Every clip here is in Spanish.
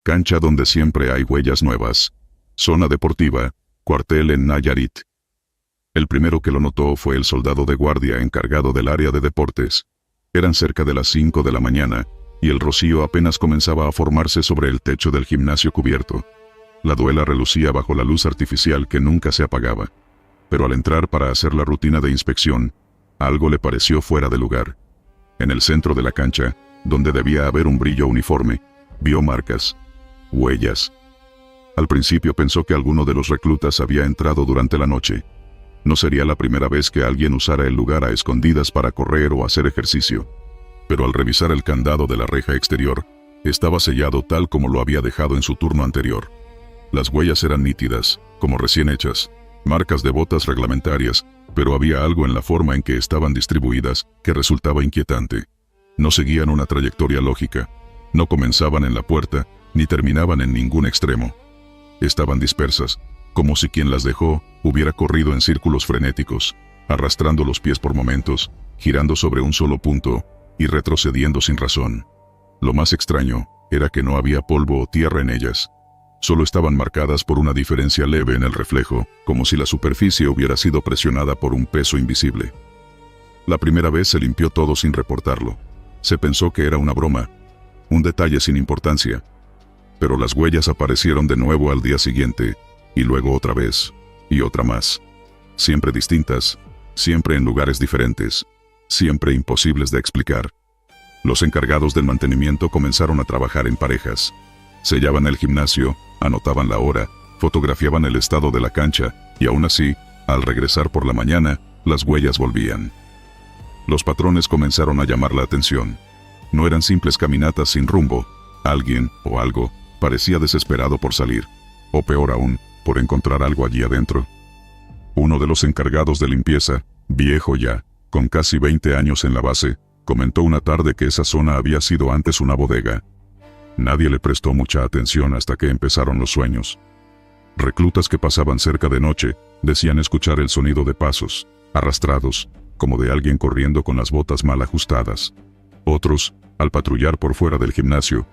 Cancha donde siempre hay huellas nuevas. Zona deportiva, cuartel en Nayarit. El primero que lo notó fue el soldado de guardia encargado del área de deportes. Eran cerca de las 5 de la mañana, y el rocío apenas comenzaba a formarse sobre el techo del gimnasio cubierto. La duela relucía bajo la luz artificial que nunca se apagaba. Pero al entrar para hacer la rutina de inspección, algo le pareció fuera de lugar. En el centro de la cancha, donde debía haber un brillo uniforme, vio marcas, huellas. Al principio pensó que alguno de los reclutas había entrado durante la noche. No sería la primera vez que alguien usara el lugar a escondidas para correr o hacer ejercicio. Pero al revisar el candado de la reja exterior, estaba sellado tal como lo había dejado en su turno anterior. Las huellas eran nítidas, como recién hechas, marcas de botas reglamentarias, pero había algo en la forma en que estaban distribuidas que resultaba inquietante. No seguían una trayectoria lógica, no comenzaban en la puerta, ni terminaban en ningún extremo. Estaban dispersas, como si quien las dejó hubiera corrido en círculos frenéticos, arrastrando los pies por momentos, girando sobre un solo punto y retrocediendo sin razón. Lo más extraño era que no había polvo o tierra en ellas. Solo estaban marcadas por una diferencia leve en el reflejo, como si la superficie hubiera sido presionada por un peso invisible. La primera vez se limpió todo sin reportarlo. Se pensó que era una broma, un detalle sin importancia. Pero las huellas aparecieron de nuevo al día siguiente, y luego otra vez, y otra más. Siempre distintas, siempre en lugares diferentes, siempre imposibles de explicar. Los encargados del mantenimiento comenzaron a trabajar en parejas. Sellaban el gimnasio, anotaban la hora, fotografiaban el estado de la cancha, y aún así, al regresar por la mañana, las huellas volvían. Los patrones comenzaron a llamar la atención. No eran simples caminatas sin rumbo. Alguien, o algo, parecía desesperado por salir. O peor aún, por encontrar algo allí adentro. Uno de los encargados de limpieza, viejo ya, con casi 20 años en la base, comentó una tarde que esa zona había sido antes una bodega. Nadie le prestó mucha atención hasta que empezaron los sueños. Reclutas que pasaban cerca de noche decían escuchar el sonido de pasos, arrastrados, como de alguien corriendo con las botas mal ajustadas. Otros, al patrullar por fuera del gimnasio,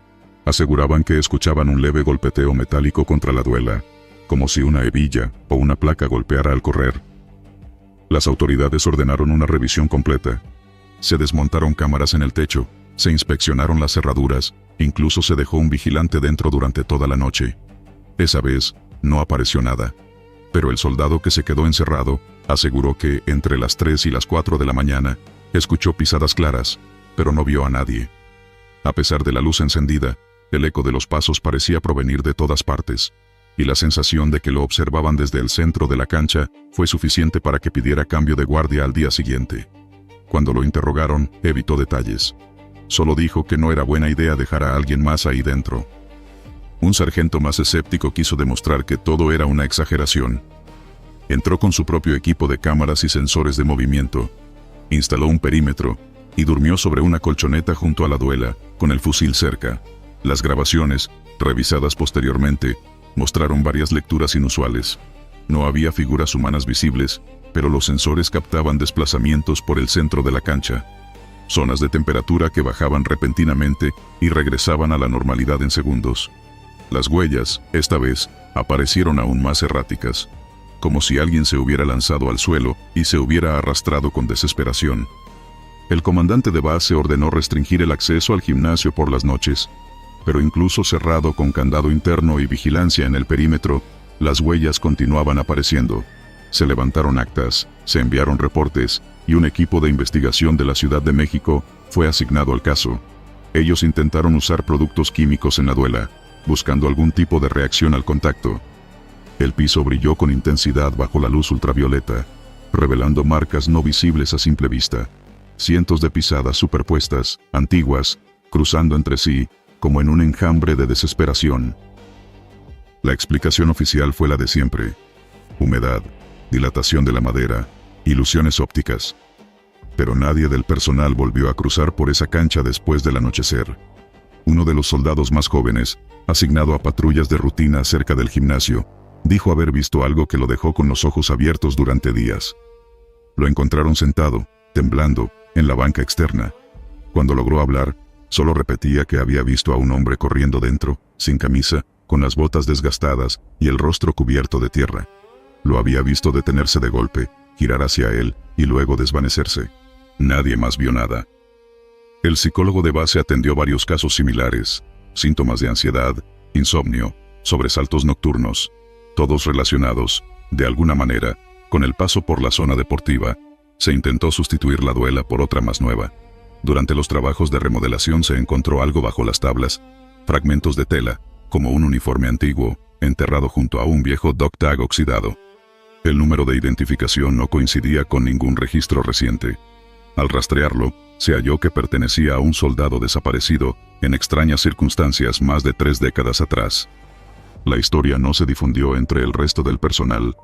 aseguraban que escuchaban un leve golpeteo metálico contra la duela, como si una hebilla o una placa golpeara al correr. Las autoridades ordenaron una revisión completa. Se desmontaron cámaras en el techo, se inspeccionaron las cerraduras, incluso se dejó un vigilante dentro durante toda la noche. Esa vez, no apareció nada. Pero el soldado que se quedó encerrado aseguró que, entre las 3 y las 4 de la mañana, escuchó pisadas claras, pero no vio a nadie. A pesar de la luz encendida, el eco de los pasos parecía provenir de todas partes, y la sensación de que lo observaban desde el centro de la cancha fue suficiente para que pidiera cambio de guardia al día siguiente. Cuando lo interrogaron, evitó detalles. Solo dijo que no era buena idea dejar a alguien más ahí dentro. Un sargento más escéptico quiso demostrar que todo era una exageración. Entró con su propio equipo de cámaras y sensores de movimiento, instaló un perímetro y durmió sobre una colchoneta junto a la duela, con el fusil cerca. Las grabaciones, revisadas posteriormente, mostraron varias lecturas inusuales. No había figuras humanas visibles, pero los sensores captaban desplazamientos por el centro de la cancha. Zonas de temperatura que bajaban repentinamente y regresaban a la normalidad en segundos. Las huellas, esta vez, aparecieron aún más erráticas, como si alguien se hubiera lanzado al suelo y se hubiera arrastrado con desesperación. El comandante de base ordenó restringir el acceso al gimnasio por las noches, pero incluso cerrado con candado interno y vigilancia en el perímetro, las huellas continuaban apareciendo. Se levantaron actas, se enviaron reportes, y un equipo de investigación de la Ciudad de México fue asignado al caso. Ellos intentaron usar productos químicos en la duela, buscando algún tipo de reacción al contacto. El piso brilló con intensidad bajo la luz ultravioleta, revelando marcas no visibles a simple vista. Cientos de pisadas superpuestas, antiguas, cruzando entre sí, como en un enjambre de desesperación. La explicación oficial fue la de siempre: humedad, dilatación de la madera, ilusiones ópticas. Pero nadie del personal volvió a cruzar por esa cancha después del anochecer. Uno de los soldados más jóvenes, asignado a patrullas de rutina cerca del gimnasio, dijo haber visto algo que lo dejó con los ojos abiertos durante días. Lo encontraron sentado, temblando, en la banca externa. Cuando logró hablar, Solo repetía que había visto a un hombre corriendo dentro, sin camisa, con las botas desgastadas y el rostro cubierto de tierra. Lo había visto detenerse de golpe, girar hacia él y luego desvanecerse. Nadie más vio nada. El psicólogo de base atendió varios casos similares, síntomas de ansiedad, insomnio, sobresaltos nocturnos, todos relacionados, de alguna manera, con el paso por la zona deportiva. Se intentó sustituir la duela por otra más nueva. Durante los trabajos de remodelación se encontró algo bajo las tablas, fragmentos de tela, como un uniforme antiguo, enterrado junto a un viejo dog tag oxidado. El número de identificación no coincidía con ningún registro reciente. Al rastrearlo, se halló que pertenecía a un soldado desaparecido en extrañas circunstancias más de 3 décadas atrás. La historia no se difundió entre el resto del personal.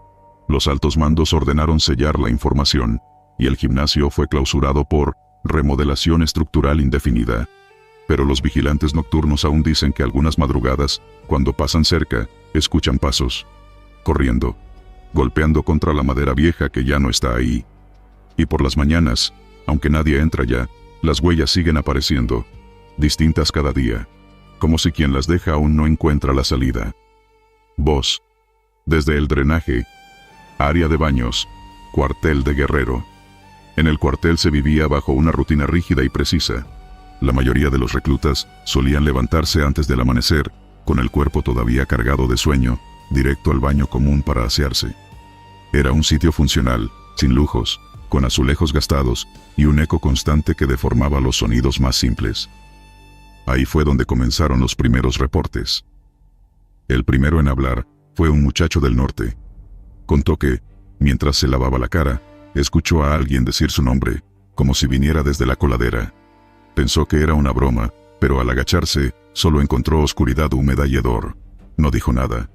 Los altos mandos ordenaron sellar la información, y el gimnasio fue clausurado por remodelación estructural indefinida. Pero los vigilantes nocturnos aún dicen que algunas madrugadas, cuando pasan cerca, escuchan pasos, corriendo, golpeando contra la madera vieja que ya no está ahí. Y por las mañanas, aunque nadie entra ya, las huellas siguen apareciendo, distintas cada día, como si quien las deja aún no encuentra la salida. Voz. Desde el drenaje. Área de baños. Cuartel de Guerrero. En el cuartel se vivía bajo una rutina rígida y precisa. La mayoría de los reclutas solían levantarse antes del amanecer, con el cuerpo todavía cargado de sueño, directo al baño común para asearse. Era un sitio funcional, sin lujos, con azulejos gastados y un eco constante que deformaba los sonidos más simples. Ahí fue donde comenzaron los primeros reportes. El primero en hablar fue un muchacho del norte. Contó que, mientras se lavaba la cara, escuchó a alguien decir su nombre, como si viniera desde la coladera. Pensó que era una broma, pero al agacharse, solo encontró oscuridad húmeda y hedor. No dijo nada.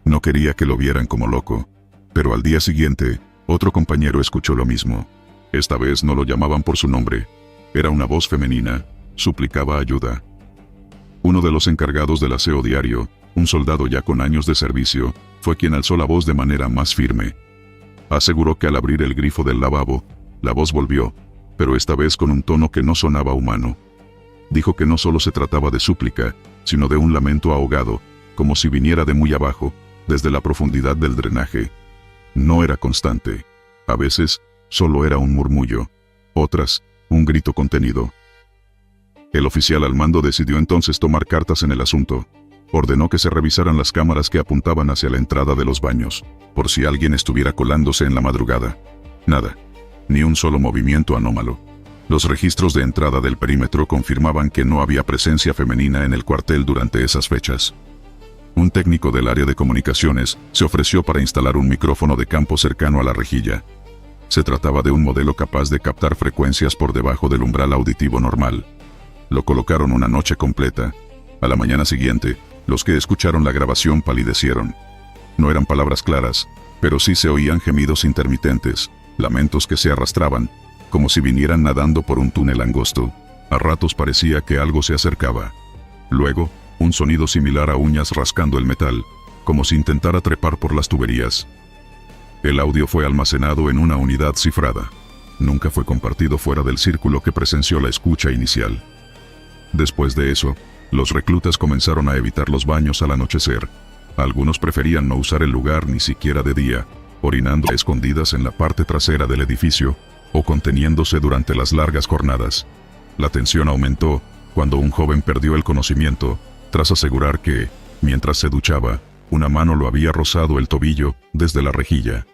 No quería que lo vieran como loco. Pero al día siguiente, otro compañero escuchó lo mismo. Esta vez no lo llamaban por su nombre. Era una voz femenina, suplicaba ayuda. Uno de los encargados del aseo diario, un soldado ya con años de servicio, fue quien alzó la voz de manera más firme. Aseguró que al abrir el grifo del lavabo, la voz volvió, pero esta vez con un tono que no sonaba humano. Dijo que no solo se trataba de súplica, sino de un lamento ahogado, como si viniera de muy abajo, desde la profundidad del drenaje. No era constante. A veces, solo era un murmullo. Otras, un grito contenido. El oficial al mando decidió entonces tomar cartas en el asunto. Ordenó que se revisaran las cámaras que apuntaban hacia la entrada de los baños, por si alguien estuviera colándose en la madrugada. Nada. Ni un solo movimiento anómalo. Los registros de entrada del perímetro confirmaban que no había presencia femenina en el cuartel durante esas fechas. Un técnico del área de comunicaciones se ofreció para instalar un micrófono de campo cercano a la rejilla. Se trataba de un modelo capaz de captar frecuencias por debajo del umbral auditivo normal. Lo colocaron una noche completa. A la mañana siguiente, los que escucharon la grabación palidecieron. No eran palabras claras, pero sí se oían gemidos intermitentes, lamentos que se arrastraban, como si vinieran nadando por un túnel angosto. A ratos parecía que algo se acercaba. Luego, un sonido similar a uñas rascando el metal, como si intentara trepar por las tuberías. El audio fue almacenado en una unidad cifrada. Nunca fue compartido fuera del círculo que presenció la escucha inicial. Después de eso, los reclutas comenzaron a evitar los baños al anochecer. Algunos preferían no usar el lugar ni siquiera de día, orinando a escondidas en la parte trasera del edificio, o conteniéndose durante las largas jornadas. La tensión aumentó cuando un joven perdió el conocimiento, tras asegurar que, mientras se duchaba, una mano lo había rozado el tobillo desde la rejilla.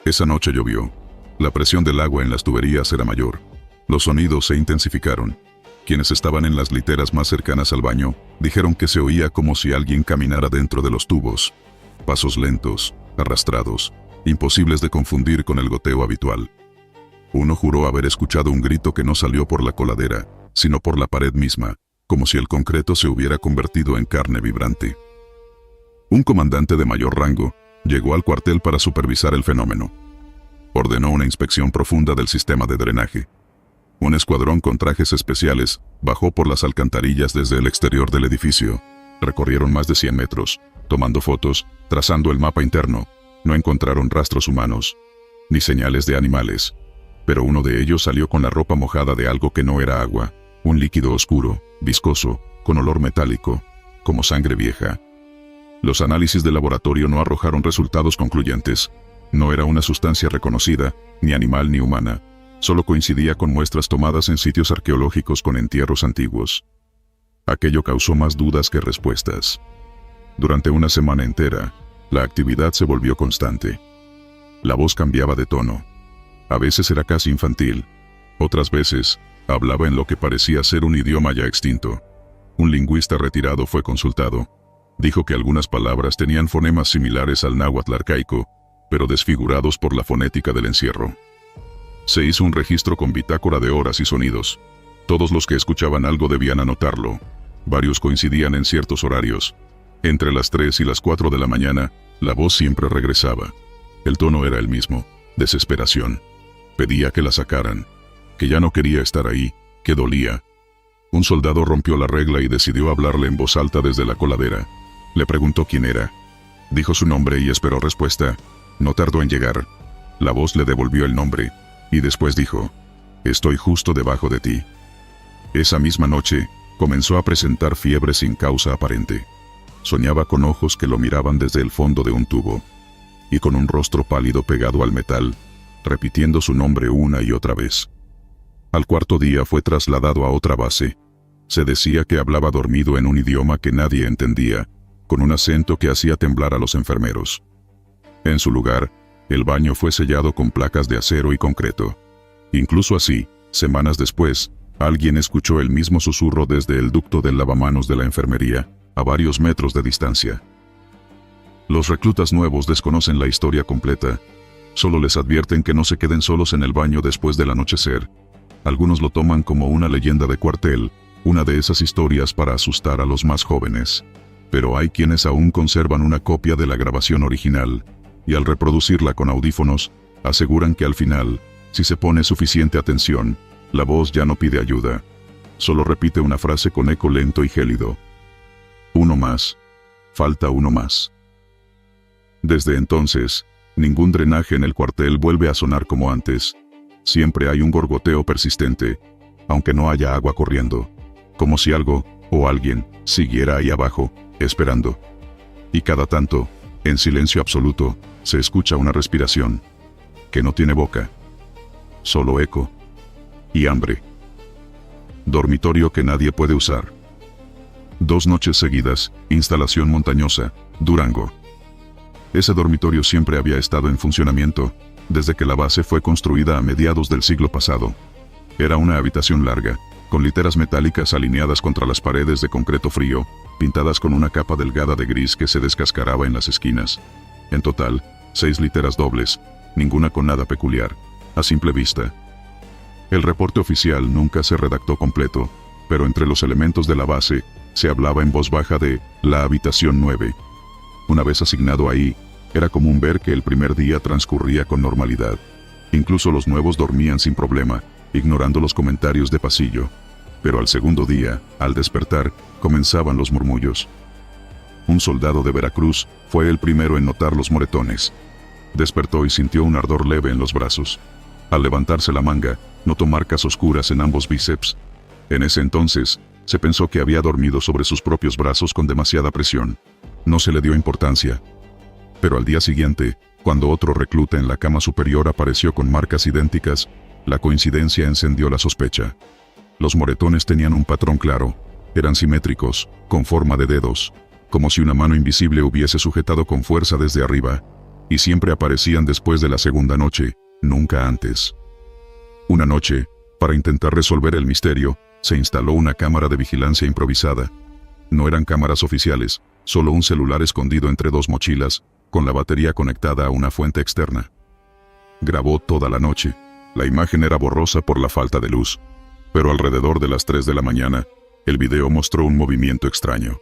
Esa noche llovió. La presión del agua en las tuberías era mayor. Los sonidos se intensificaron. Quienes estaban en las literas más cercanas al baño dijeron que se oía como si alguien caminara dentro de los tubos. Pasos lentos, arrastrados, imposibles de confundir con el goteo habitual. Uno juró haber escuchado un grito que no salió por la coladera, sino por la pared misma, como si el concreto se hubiera convertido en carne vibrante. Un comandante de mayor rango llegó al cuartel para supervisar el fenómeno. Ordenó una inspección profunda del sistema de drenaje. Un escuadrón con trajes especiales bajó por las alcantarillas desde el exterior del edificio. Recorrieron más de 100 metros, tomando fotos, trazando el mapa interno. No encontraron rastros humanos, ni señales de animales. Pero uno de ellos salió con la ropa mojada de algo que no era agua. Un líquido oscuro, viscoso, con olor metálico, como sangre vieja. Los análisis de laboratorio no arrojaron resultados concluyentes. No era una sustancia reconocida, ni animal ni humana. Solo coincidía con muestras tomadas en sitios arqueológicos con entierros antiguos. Aquello causó más dudas que respuestas. Durante una semana entera, la actividad se volvió constante. La voz cambiaba de tono. A veces era casi infantil. Otras veces, hablaba en lo que parecía ser un idioma ya extinto. Un lingüista retirado fue consultado. Dijo que algunas palabras tenían fonemas similares al náhuatl arcaico, pero desfigurados por la fonética del encierro. Se hizo un registro con bitácora de horas y sonidos. Todos los que escuchaban algo debían anotarlo. Varios coincidían en ciertos horarios. Entre las 3 y las 4 de la mañana, la voz siempre regresaba. El tono era el mismo, desesperación. Pedía que la sacaran, que ya no quería estar ahí, que dolía. Un soldado rompió la regla y decidió hablarle en voz alta desde la coladera. Le preguntó quién era. Dijo su nombre y esperó respuesta. No tardó en llegar. La voz le devolvió el nombre, y después dijo: «Estoy justo debajo de ti». Esa misma noche, comenzó a presentar fiebre sin causa aparente. Soñaba con ojos que lo miraban desde el fondo de un tubo, y con un rostro pálido pegado al metal, repitiendo su nombre una y otra vez. Al cuarto día fue trasladado a otra base. Se decía que hablaba dormido en un idioma que nadie entendía, con un acento que hacía temblar a los enfermeros. En su lugar, el baño fue sellado con placas de acero y concreto. Incluso así, semanas después, alguien escuchó el mismo susurro desde el ducto del lavamanos de la enfermería, a varios metros de distancia. Los reclutas nuevos desconocen la historia completa. Solo les advierten que no se queden solos en el baño después del anochecer. Algunos lo toman como una leyenda de cuartel, una de esas historias para asustar a los más jóvenes. Pero hay quienes aún conservan una copia de la grabación original, y al reproducirla con audífonos, aseguran que al final, si se pone suficiente atención, la voz ya no pide ayuda. Solo repite una frase con eco lento y gélido. Uno más. Falta uno más. Desde entonces, ningún drenaje en el cuartel vuelve a sonar como antes. Siempre hay un gorgoteo persistente, aunque no haya agua corriendo, como si algo, o alguien, siguiera ahí abajo, esperando. Y cada tanto, en silencio absoluto, se escucha una respiración, que no tiene boca, solo eco y hambre. Dormitorio que nadie puede usar. 2 noches seguidas, instalación montañosa, Durango. Ese dormitorio siempre había estado en funcionamiento, desde que la base fue construida a mediados del siglo pasado. Era una habitación larga, con literas metálicas alineadas contra las paredes de concreto frío, pintadas con una capa delgada de gris que se descascaraba en las esquinas. En total, 6 literas dobles, ninguna con nada peculiar, a simple vista. El reporte oficial nunca se redactó completo, pero entre los elementos de la base, se hablaba en voz baja de la habitación 9. Una vez asignado ahí, era común ver que el primer día transcurría con normalidad. Incluso los nuevos dormían sin problema, ignorando los comentarios de pasillo. Pero al segundo día, al despertar, comenzaban los murmullos. Un soldado de Veracruz fue el primero en notar los moretones. Despertó y sintió un ardor leve en los brazos. Al levantarse la manga, notó marcas oscuras en ambos bíceps. En ese entonces, se pensó que había dormido sobre sus propios brazos con demasiada presión. No se le dio importancia. Pero al día siguiente, cuando otro recluta en la cama superior apareció con marcas idénticas, la coincidencia encendió la sospecha. Los moretones tenían un patrón claro, eran simétricos, con forma de dedos, como si una mano invisible hubiese sujetado con fuerza desde arriba, y siempre aparecían después de la segunda noche, nunca antes. Una noche, para intentar resolver el misterio, se instaló una cámara de vigilancia improvisada. No eran cámaras oficiales, solo un celular escondido entre 2 mochilas, con la batería conectada a una fuente externa. Grabó toda la noche. La imagen era borrosa por la falta de luz, pero alrededor de las 3 de la mañana, el video mostró un movimiento extraño.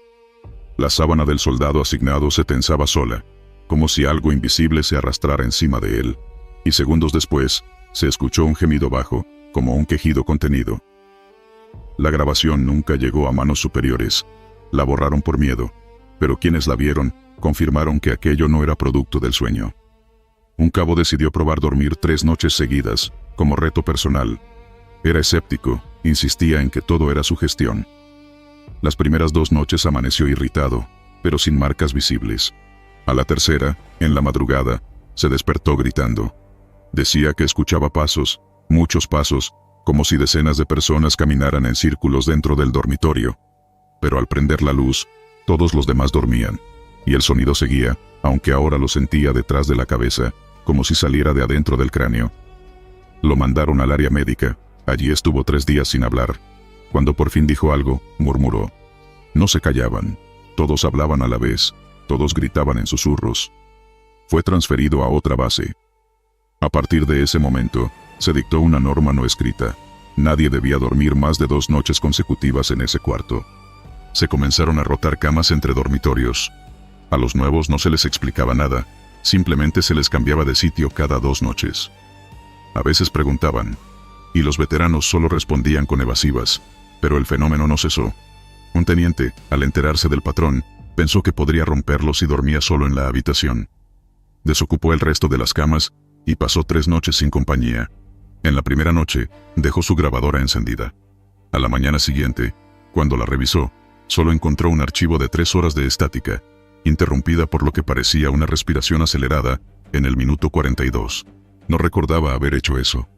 La sábana del soldado asignado se tensaba sola, como si algo invisible se arrastrara encima de él, y segundos después, se escuchó un gemido bajo, como un quejido contenido. La grabación nunca llegó a manos superiores. La borraron por miedo, pero quienes la vieron, confirmaron que aquello no era producto del sueño. Un cabo decidió probar dormir 3 noches seguidas, como reto personal. Era escéptico, insistía en que todo era sugestión. Las primeras 2 noches amaneció irritado, pero sin marcas visibles. A la tercera, en la madrugada, se despertó gritando. Decía que escuchaba pasos, muchos pasos, como si decenas de personas caminaran en círculos dentro del dormitorio. Pero al prender la luz, todos los demás dormían, y el sonido seguía, aunque ahora lo sentía detrás de la cabeza, como si saliera de adentro del cráneo. Lo mandaron al área médica. Allí estuvo 3 días sin hablar. Cuando por fin dijo algo, murmuró. No se callaban. Todos hablaban a la vez. Todos gritaban en susurros. Fue transferido a otra base. A partir de ese momento, se dictó una norma no escrita. Nadie debía dormir más de 2 noches consecutivas en ese cuarto. Se comenzaron a rotar camas entre dormitorios. A los nuevos no se les explicaba nada, simplemente se les cambiaba de sitio cada 2 noches. A veces preguntaban, y los veteranos solo respondían con evasivas, pero el fenómeno no cesó. Un teniente, al enterarse del patrón, pensó que podría romperlo si dormía solo en la habitación. Desocupó el resto de las camas, y pasó 3 noches sin compañía. En la primera noche, dejó su grabadora encendida. A la mañana siguiente, cuando la revisó, solo encontró un archivo de 3 horas de estática, interrumpida por lo que parecía una respiración acelerada, en el minuto 42. No recordaba haber hecho eso.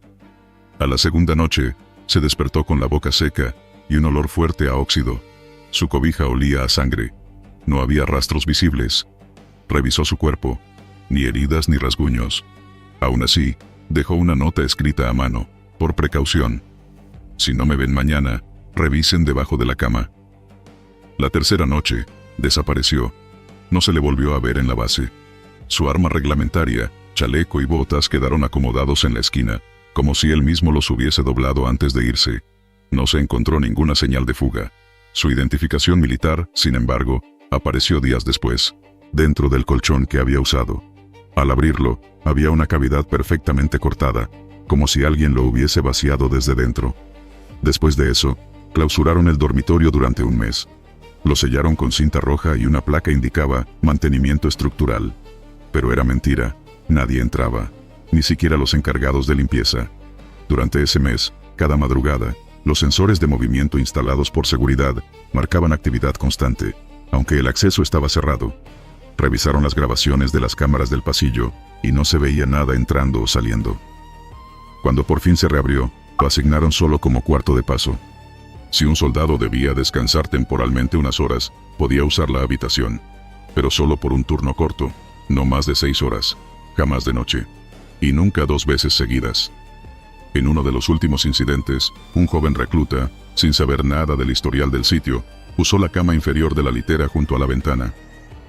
A la segunda noche, se despertó con la boca seca, y un olor fuerte a óxido. Su cobija olía a sangre. No había rastros visibles. Revisó su cuerpo. Ni heridas ni rasguños. Aún así, dejó una nota escrita a mano, por precaución. Si no me ven mañana, revisen debajo de la cama. La tercera noche, desapareció. No se le volvió a ver en la base. Su arma reglamentaria, chaleco y botas quedaron acomodados en la esquina, como si él mismo los hubiese doblado antes de irse. No se encontró ninguna señal de fuga. Su identificación militar, sin embargo, apareció días después, dentro del colchón que había usado. Al abrirlo, había una cavidad perfectamente cortada, como si alguien lo hubiese vaciado desde dentro. Después de eso, clausuraron el dormitorio durante 1 mes. Lo sellaron con cinta roja y una placa indicaba mantenimiento estructural. Pero era mentira, nadie entraba, ni siquiera los encargados de limpieza. Durante ese mes, cada madrugada, los sensores de movimiento instalados por seguridad marcaban actividad constante, aunque el acceso estaba cerrado. Revisaron las grabaciones de las cámaras del pasillo, y no se veía nada entrando o saliendo. Cuando por fin se reabrió, lo asignaron solo como cuarto de paso. Si un soldado debía descansar temporalmente unas horas, podía usar la habitación, pero solo por un turno corto, no más de 6 horas, jamás de noche, y nunca 2 veces seguidas. En uno de los últimos incidentes, un joven recluta, sin saber nada del historial del sitio, usó la cama inferior de la litera junto a la ventana.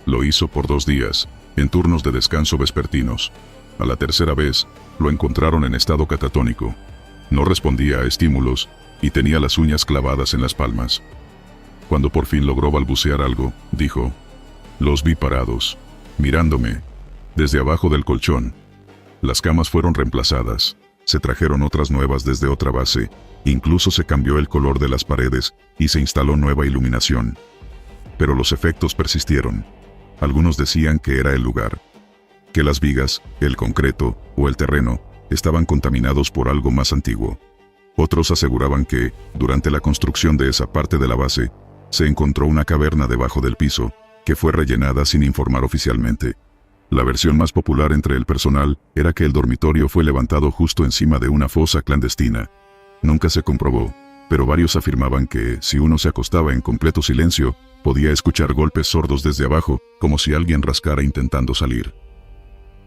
Lo hizo por 2 días, en turnos de descanso vespertinos. A la tercera vez, lo encontraron en estado catatónico. No respondía a estímulos, y tenía las uñas clavadas en las palmas. Cuando por fin logró balbucear algo, dijo: «Los vi parados, mirándome, desde abajo del colchón». Las camas fueron reemplazadas, se trajeron otras nuevas desde otra base, incluso se cambió el color de las paredes y se instaló nueva iluminación. Pero los efectos persistieron. Algunos decían que era el lugar, que las vigas, el concreto o el terreno estaban contaminados por algo más antiguo. Otros aseguraban que, durante la construcción de esa parte de la base, se encontró una caverna debajo del piso, que fue rellenada sin informar oficialmente. La versión más popular entre el personal era que el dormitorio fue levantado justo encima de una fosa clandestina. Nunca se comprobó, pero varios afirmaban que, si uno se acostaba en completo silencio, podía escuchar golpes sordos desde abajo, como si alguien rascara intentando salir.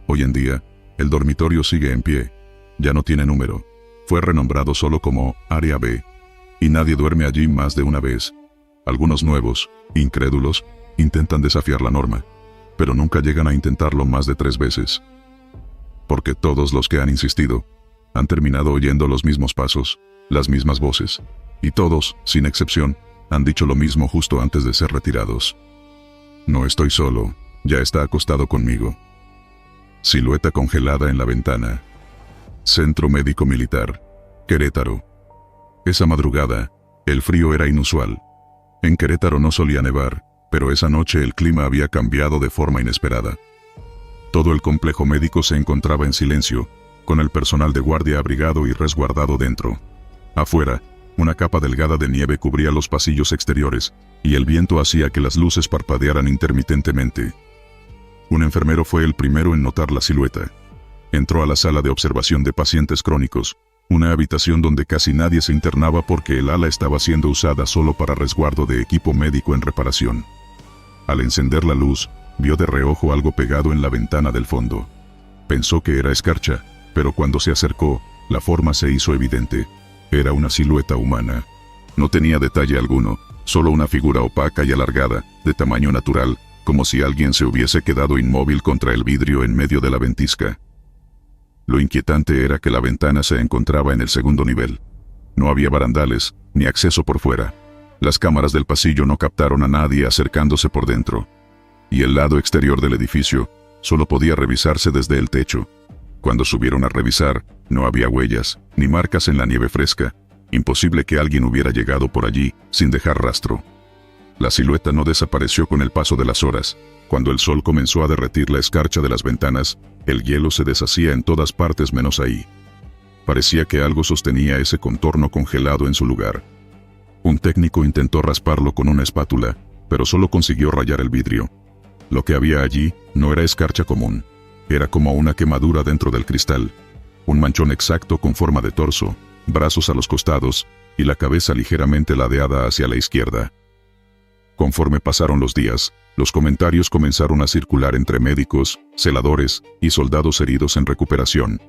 Hoy en día, el dormitorio sigue en pie. Ya no tiene número. Fue renombrado solo como Área B, y nadie duerme allí más de una vez. Algunos nuevos, incrédulos, intentan desafiar la norma, pero nunca llegan a intentarlo más de 3 veces. Porque todos los que han insistido, han terminado oyendo los mismos pasos, las mismas voces, y todos, sin excepción, han dicho lo mismo justo antes de ser retirados. No estoy solo, ya está acostado conmigo. Silueta congelada en la ventana. Centro Médico Militar, Querétaro. Esa madrugada, el frío era inusual. En Querétaro no solía nevar, pero esa noche el clima había cambiado de forma inesperada. Todo el complejo médico se encontraba en silencio, con el personal de guardia abrigado y resguardado dentro. Afuera, Una capa delgada de nieve cubría los pasillos exteriores, y el viento hacía que las luces parpadearan intermitentemente. Un enfermero fue el primero en notar la silueta. Entró a la sala de observación de pacientes crónicos, una habitación donde casi nadie se internaba porque el ala estaba siendo usada solo para resguardo de equipo médico en reparación. Al encender la luz, vio de reojo algo pegado en la ventana del fondo. Pensó que era escarcha, pero cuando se acercó, la forma se hizo evidente. Era una silueta humana. No tenía detalle alguno, solo una figura opaca y alargada, de tamaño natural, como si alguien se hubiese quedado inmóvil contra el vidrio en medio de la ventisca. Lo inquietante era que la ventana se encontraba en el segundo nivel. No había barandales, ni acceso por fuera. Las cámaras del pasillo no captaron a nadie acercándose por dentro. Y el lado exterior del edificio solo podía revisarse desde el techo. Cuando subieron a revisar, no había huellas, ni marcas en la nieve fresca. Imposible que alguien hubiera llegado por allí sin dejar rastro. La silueta no desapareció con el paso de las horas. Cuando el sol comenzó a derretir la escarcha de las ventanas, el hielo se deshacía en todas partes menos ahí. Parecía que algo sostenía ese contorno congelado en su lugar. Un técnico intentó rasparlo con una espátula, pero solo consiguió rayar el vidrio. Lo que había allí no era escarcha común. Era como una quemadura dentro del cristal. Un manchón exacto con forma de torso, brazos a los costados, y la cabeza ligeramente ladeada hacia la izquierda. Conforme pasaron los días, los comentarios comenzaron a circular entre médicos, celadores y soldados heridos en recuperación.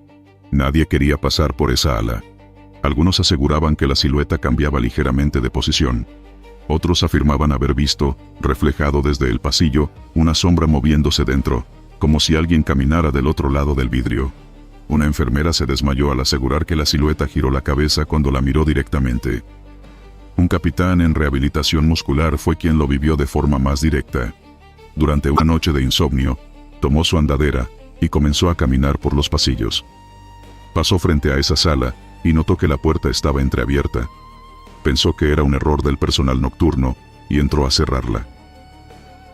Nadie quería pasar por esa ala. Algunos aseguraban que la silueta cambiaba ligeramente de posición. Otros afirmaban haber visto, reflejado desde el pasillo, una sombra moviéndose dentro, como si alguien caminara del otro lado del vidrio. Una enfermera se desmayó al asegurar que la silueta giró la cabeza cuando la miró directamente. Un capitán en rehabilitación muscular fue quien lo vivió de forma más directa. Durante una noche de insomnio, tomó su andadera y comenzó a caminar por los pasillos. Pasó frente a esa sala y notó que la puerta estaba entreabierta. Pensó que era un error del personal nocturno y entró a cerrarla.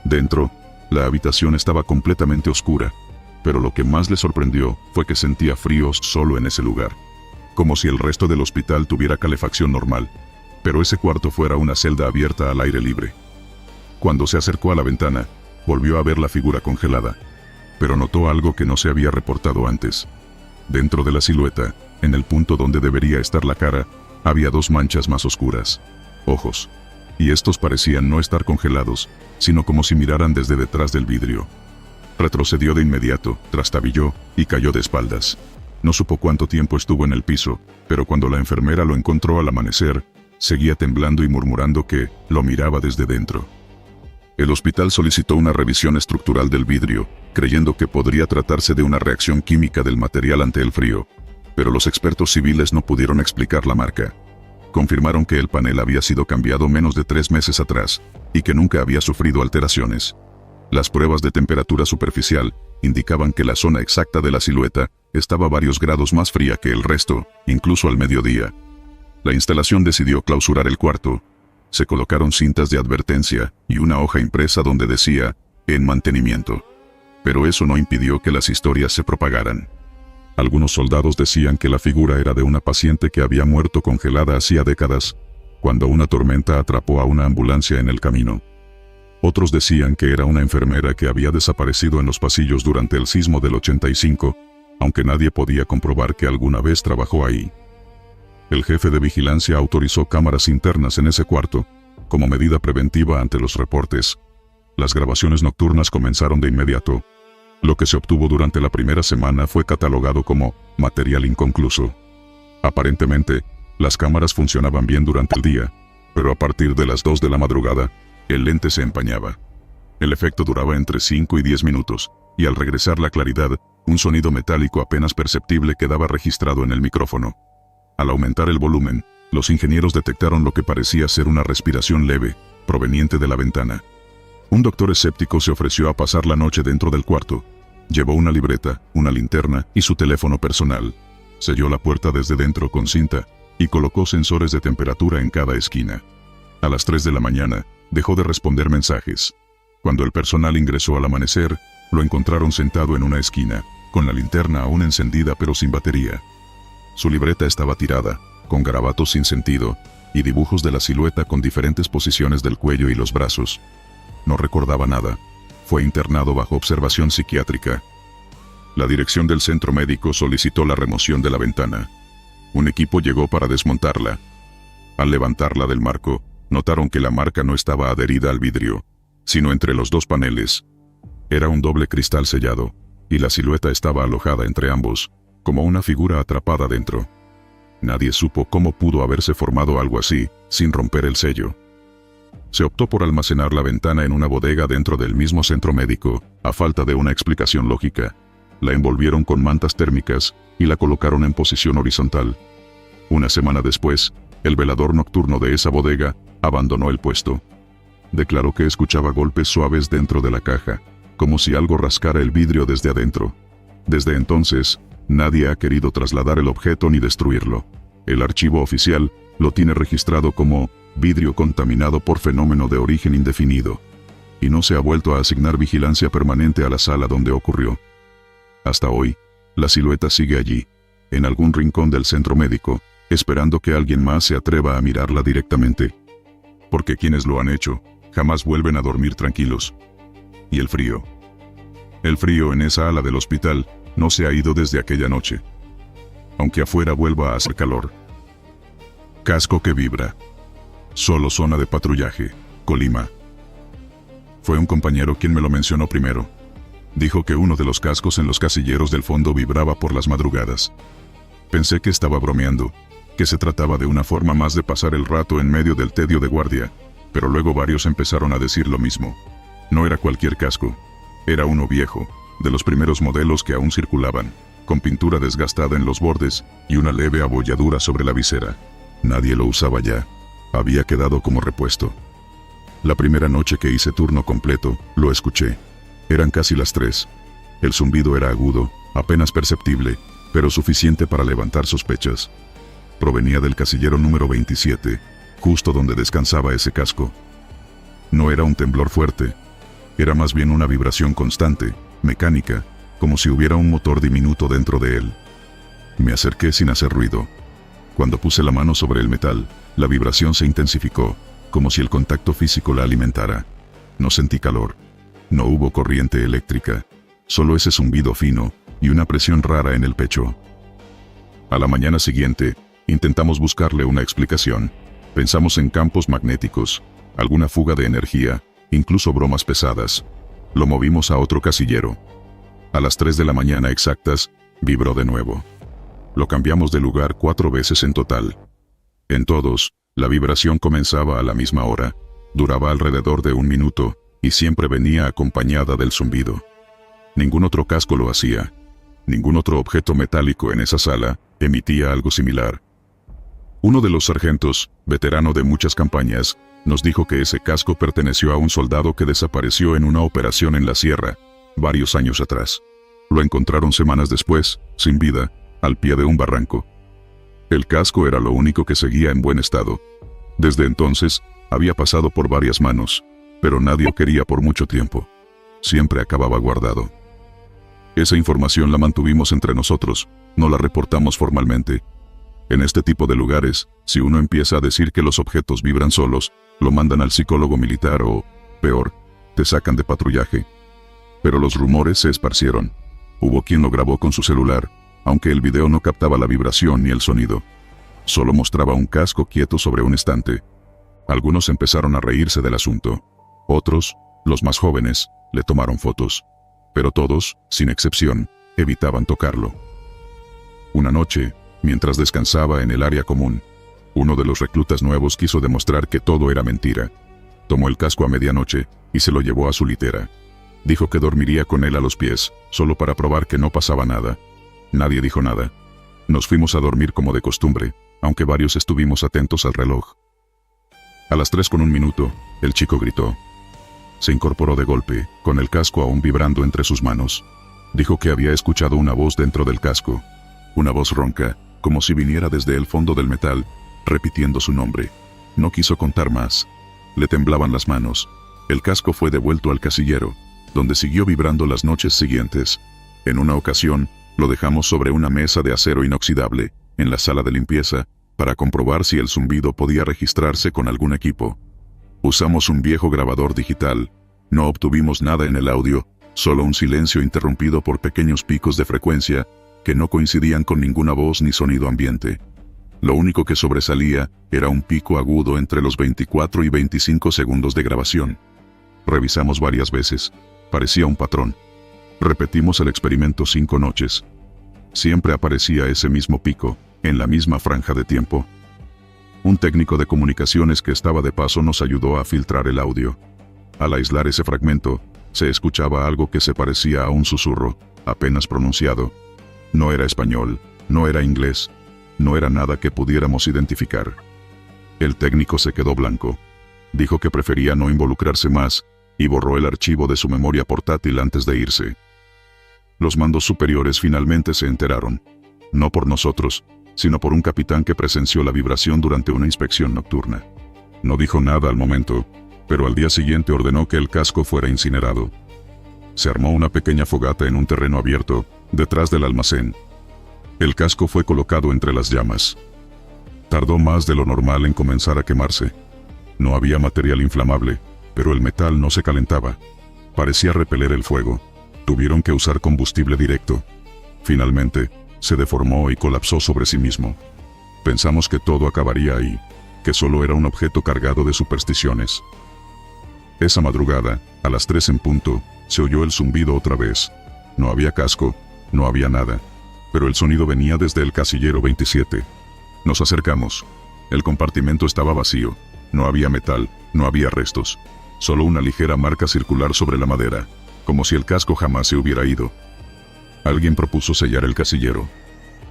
Dentro, la habitación estaba completamente oscura, pero lo que más le sorprendió fue que sentía frío solo en ese lugar, como si el resto del hospital tuviera calefacción normal, pero ese cuarto fuera una celda abierta al aire libre. Cuando se acercó a la ventana, volvió a ver la figura congelada, pero notó algo que no se había reportado antes. Dentro de la silueta, en el punto donde debería estar la cara, había dos manchas más oscuras, ojos, y estos parecían no estar congelados, sino como si miraran desde detrás del vidrio. Retrocedió de inmediato, trastabilló y cayó de espaldas. No supo cuánto tiempo estuvo en el piso, pero cuando la enfermera lo encontró al amanecer, seguía temblando y murmurando que lo miraba desde dentro. El hospital solicitó una revisión estructural del vidrio, creyendo que podría tratarse de una reacción química del material ante el frío, pero los expertos civiles no pudieron explicar la marca. Confirmaron que el panel había sido cambiado menos de 3 meses atrás, y que nunca había sufrido alteraciones. Las pruebas de temperatura superficial indicaban que la zona exacta de la silueta estaba varios grados más fría que el resto, incluso al mediodía. La instalación decidió clausurar el cuarto. Se colocaron cintas de advertencia y una hoja impresa donde decía, en mantenimiento. Pero eso no impidió que las historias se propagaran. Algunos soldados decían que la figura era de una paciente que había muerto congelada hacía décadas, cuando una tormenta atrapó a una ambulancia en el camino. Otros decían que era una enfermera que había desaparecido en los pasillos durante el sismo del 85, aunque nadie podía comprobar que alguna vez trabajó ahí. El jefe de vigilancia autorizó cámaras internas en ese cuarto, como medida preventiva ante los reportes. Las grabaciones nocturnas comenzaron de inmediato. Lo que se obtuvo durante la primera semana fue catalogado como material inconcluso. Aparentemente, las cámaras funcionaban bien durante el día, pero a partir de las 2 de la madrugada, el lente se empañaba. El efecto duraba entre 5 y 10 minutos, y al regresar la claridad, un sonido metálico apenas perceptible quedaba registrado en el micrófono. Al aumentar el volumen, los ingenieros detectaron lo que parecía ser una respiración leve, proveniente de la ventana. Un doctor escéptico se ofreció a pasar la noche dentro del cuarto. Llevó una libreta, una linterna y su teléfono personal. Selló la puerta desde dentro con cinta y colocó sensores de temperatura en cada esquina. A las 3 de la mañana, dejó de responder mensajes. Cuando el personal ingresó al amanecer, lo encontraron sentado en una esquina, con la linterna aún encendida pero sin batería. Su libreta estaba tirada, con garabatos sin sentido, y dibujos de la silueta con diferentes posiciones del cuello y los brazos. No recordaba nada. Fue internado bajo observación psiquiátrica. La dirección del centro médico solicitó la remoción de la ventana. Un equipo llegó para desmontarla. Al levantarla del marco, notaron que la marca no estaba adherida al vidrio, sino entre los dos paneles. Era un doble cristal sellado, y la silueta estaba alojada entre ambos, como una figura atrapada dentro. Nadie supo cómo pudo haberse formado algo así, sin romper el sello. Se optó por almacenar la ventana en una bodega dentro del mismo centro médico, a falta de una explicación lógica. La envolvieron con mantas térmicas y la colocaron en posición horizontal. Una semana después, el velador nocturno de esa bodega abandonó el puesto. Declaró que escuchaba golpes suaves dentro de la caja, como si algo rascara el vidrio desde adentro. Desde entonces, nadie ha querido trasladar el objeto ni destruirlo. El archivo oficial lo tiene registrado como vidrio contaminado por fenómeno de origen indefinido, y no se ha vuelto a asignar vigilancia permanente a la sala donde ocurrió. Hasta hoy, la silueta sigue allí, en algún rincón del centro médico, esperando que alguien más se atreva a mirarla directamente. Porque quienes lo han hecho, jamás vuelven a dormir tranquilos. Y el frío. El frío en esa ala del hospital no se ha ido desde aquella noche. Aunque afuera vuelva a hacer calor. Casco que vibra. Solo zona de patrullaje, Colima. Fue un compañero quien me lo mencionó primero. Dijo que uno de los cascos en los casilleros del fondo vibraba por las madrugadas. Pensé que estaba bromeando, que se trataba de una forma más de pasar el rato en medio del tedio de guardia, pero luego varios empezaron a decir lo mismo. No era cualquier casco, era uno viejo, de los primeros modelos que aún circulaban, con pintura desgastada en los bordes y una leve abolladura sobre la visera. Nadie lo usaba ya, había quedado como repuesto. La primera noche que hice turno completo, lo escuché. Eran casi las 3. El zumbido era agudo, apenas perceptible, pero suficiente para levantar sospechas. Provenía del casillero número 27, justo donde descansaba ese casco. No era un temblor fuerte, era más bien una vibración constante, mecánica, como si hubiera un motor diminuto dentro de él. Me acerqué sin hacer ruido. Cuando puse la mano sobre el metal, la vibración se intensificó, como si el contacto físico la alimentara. No sentí calor. No hubo corriente eléctrica, solo ese zumbido fino y una presión rara en el pecho. A la mañana siguiente, intentamos buscarle una explicación. Pensamos en campos magnéticos, alguna fuga de energía, incluso bromas pesadas. Lo movimos a otro casillero. A las 3 de la mañana exactas, vibró de nuevo. Lo cambiamos de lugar 4 veces en total. En todos, la vibración comenzaba a la misma hora, duraba alrededor de 1 minuto, y siempre venía acompañada del zumbido. Ningún otro casco lo hacía. Ningún otro objeto metálico en esa sala emitía algo similar. Uno de los sargentos, veterano de muchas campañas, nos dijo que ese casco perteneció a un soldado que desapareció en una operación en la sierra, varios años atrás. Lo encontraron semanas después, sin vida, al pie de un barranco. El casco era lo único que seguía en buen estado. Desde entonces, había pasado por varias manos, pero nadie lo quería por mucho tiempo. Siempre acababa guardado. Esa información la mantuvimos entre nosotros, no la reportamos formalmente. En este tipo de lugares, si uno empieza a decir que los objetos vibran solos, lo mandan al psicólogo militar o, peor, te sacan de patrullaje. Pero los rumores se esparcieron. Hubo quien lo grabó con su celular, aunque el video no captaba la vibración ni el sonido. Solo mostraba un casco quieto sobre un estante. Algunos empezaron a reírse del asunto. Otros, los más jóvenes, le tomaron fotos. Pero todos, sin excepción, evitaban tocarlo. Una noche, mientras descansaba en el área común, uno de los reclutas nuevos quiso demostrar que todo era mentira. Tomó el casco a medianoche y se lo llevó a su litera. Dijo que dormiría con él a los pies, solo para probar que no pasaba nada. Nadie dijo nada. Nos fuimos a dormir como de costumbre, aunque varios estuvimos atentos al reloj. A las 3:01, el chico gritó. Se incorporó de golpe, con el casco aún vibrando entre sus manos. Dijo que había escuchado una voz dentro del casco. Una voz ronca, como si viniera desde el fondo del metal, repitiendo su nombre. No quiso contar más. Le temblaban las manos. El casco fue devuelto al casillero, donde siguió vibrando las noches siguientes. En una ocasión, lo dejamos sobre una mesa de acero inoxidable, en la sala de limpieza, para comprobar si el zumbido podía registrarse con algún equipo. Usamos un viejo grabador digital. No obtuvimos nada en el audio, solo un silencio interrumpido por pequeños picos de frecuencia que no coincidían con ninguna voz ni sonido ambiente. Lo único que sobresalía era un pico agudo entre los 24 y 25 segundos de grabación. Revisamos varias veces. Parecía un patrón. Repetimos el experimento 5 noches. Siempre aparecía ese mismo pico, en la misma franja de tiempo. Un técnico de comunicaciones que estaba de paso nos ayudó a filtrar el audio. Al aislar ese fragmento, se escuchaba algo que se parecía a un susurro, apenas pronunciado. No era español, no era inglés, no era nada que pudiéramos identificar. El técnico se quedó blanco. Dijo que prefería no involucrarse más, y borró el archivo de su memoria portátil antes de irse. Los mandos superiores finalmente se enteraron. No por nosotros, sino por un capitán que presenció la vibración durante una inspección nocturna. No dijo nada al momento, pero al día siguiente ordenó que el casco fuera incinerado. Se armó una pequeña fogata en un terreno abierto, detrás del almacén. El casco fue colocado entre las llamas. Tardó más de lo normal en comenzar a quemarse. No había material inflamable, pero el metal no se calentaba. Parecía repeler el fuego. Tuvieron que usar combustible directo. Finalmente, se deformó y colapsó sobre sí mismo. Pensamos que todo acabaría ahí, que solo era un objeto cargado de supersticiones. Esa madrugada, a las 3 en punto, se oyó el zumbido otra vez. No había casco, no había nada, pero el sonido venía desde el casillero 27. Nos acercamos. El compartimento estaba vacío. No había metal, no había restos. Solo una ligera marca circular sobre la madera, como si el casco jamás se hubiera ido. Alguien propuso sellar el casillero.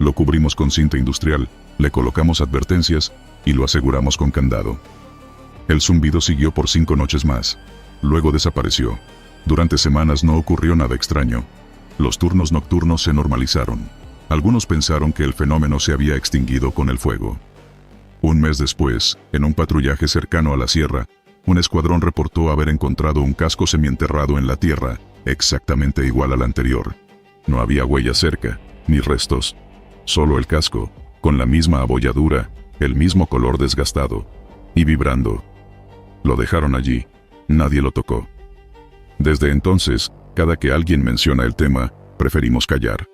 Lo cubrimos con cinta industrial, le colocamos advertencias y lo aseguramos con candado. El zumbido siguió por 5 noches más. Luego desapareció. Durante semanas no ocurrió nada extraño. Los turnos nocturnos se normalizaron. Algunos pensaron que el fenómeno se había extinguido con el fuego. Un mes después, en un patrullaje cercano a la sierra, un escuadrón reportó haber encontrado un casco semienterrado en la tierra, exactamente igual al anterior. No había huella cerca, ni restos. Solo el casco, con la misma abolladura, el mismo color desgastado, y vibrando. Lo dejaron allí, nadie lo tocó. Desde entonces, cada que alguien menciona el tema, preferimos callar.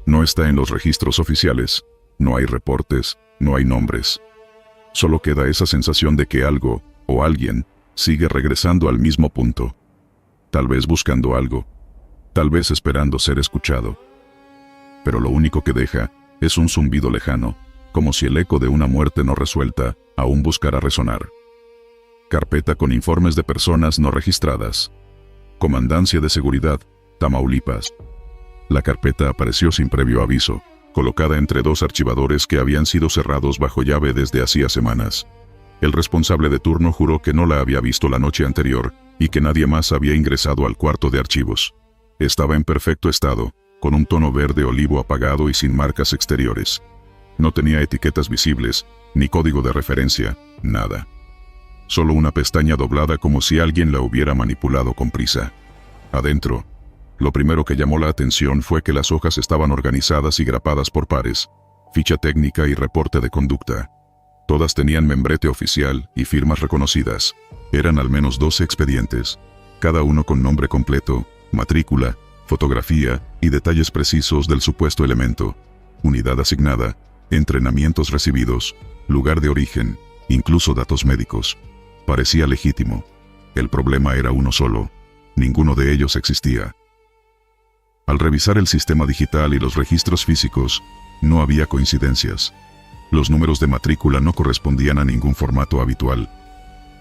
No está en los registros oficiales, no hay reportes, no hay nombres. Solo queda esa sensación de que algo, o alguien, sigue regresando al mismo punto. Tal vez buscando algo, tal vez esperando ser escuchado. Pero lo único que deja es un zumbido lejano, como si el eco de una muerte no resuelta aún buscara resonar. Carpeta con informes de personas no registradas. Comandancia de Seguridad, Tamaulipas. La carpeta apareció sin previo aviso, colocada entre 2 archivadores que habían sido cerrados bajo llave desde hacía semanas. El responsable de turno juró que no la había visto la noche anterior y que nadie más había ingresado al cuarto de archivos. Estaba en perfecto estado, con un tono verde olivo apagado y sin marcas exteriores. No tenía etiquetas visibles, ni código de referencia, nada. Solo una pestaña doblada como si alguien la hubiera manipulado con prisa. Adentro, lo primero que llamó la atención fue que las hojas estaban organizadas y grapadas por pares, ficha técnica y reporte de conducta. Todas tenían membrete oficial y firmas reconocidas. Eran al menos 12 expedientes, cada uno con nombre completo, matrícula, fotografía y detalles precisos del supuesto elemento, unidad asignada, entrenamientos recibidos, lugar de origen, incluso datos médicos. Parecía legítimo. El problema era uno solo. Ninguno de ellos existía. Al revisar el sistema digital y los registros físicos, no había coincidencias. Los números de matrícula no correspondían a ningún formato habitual.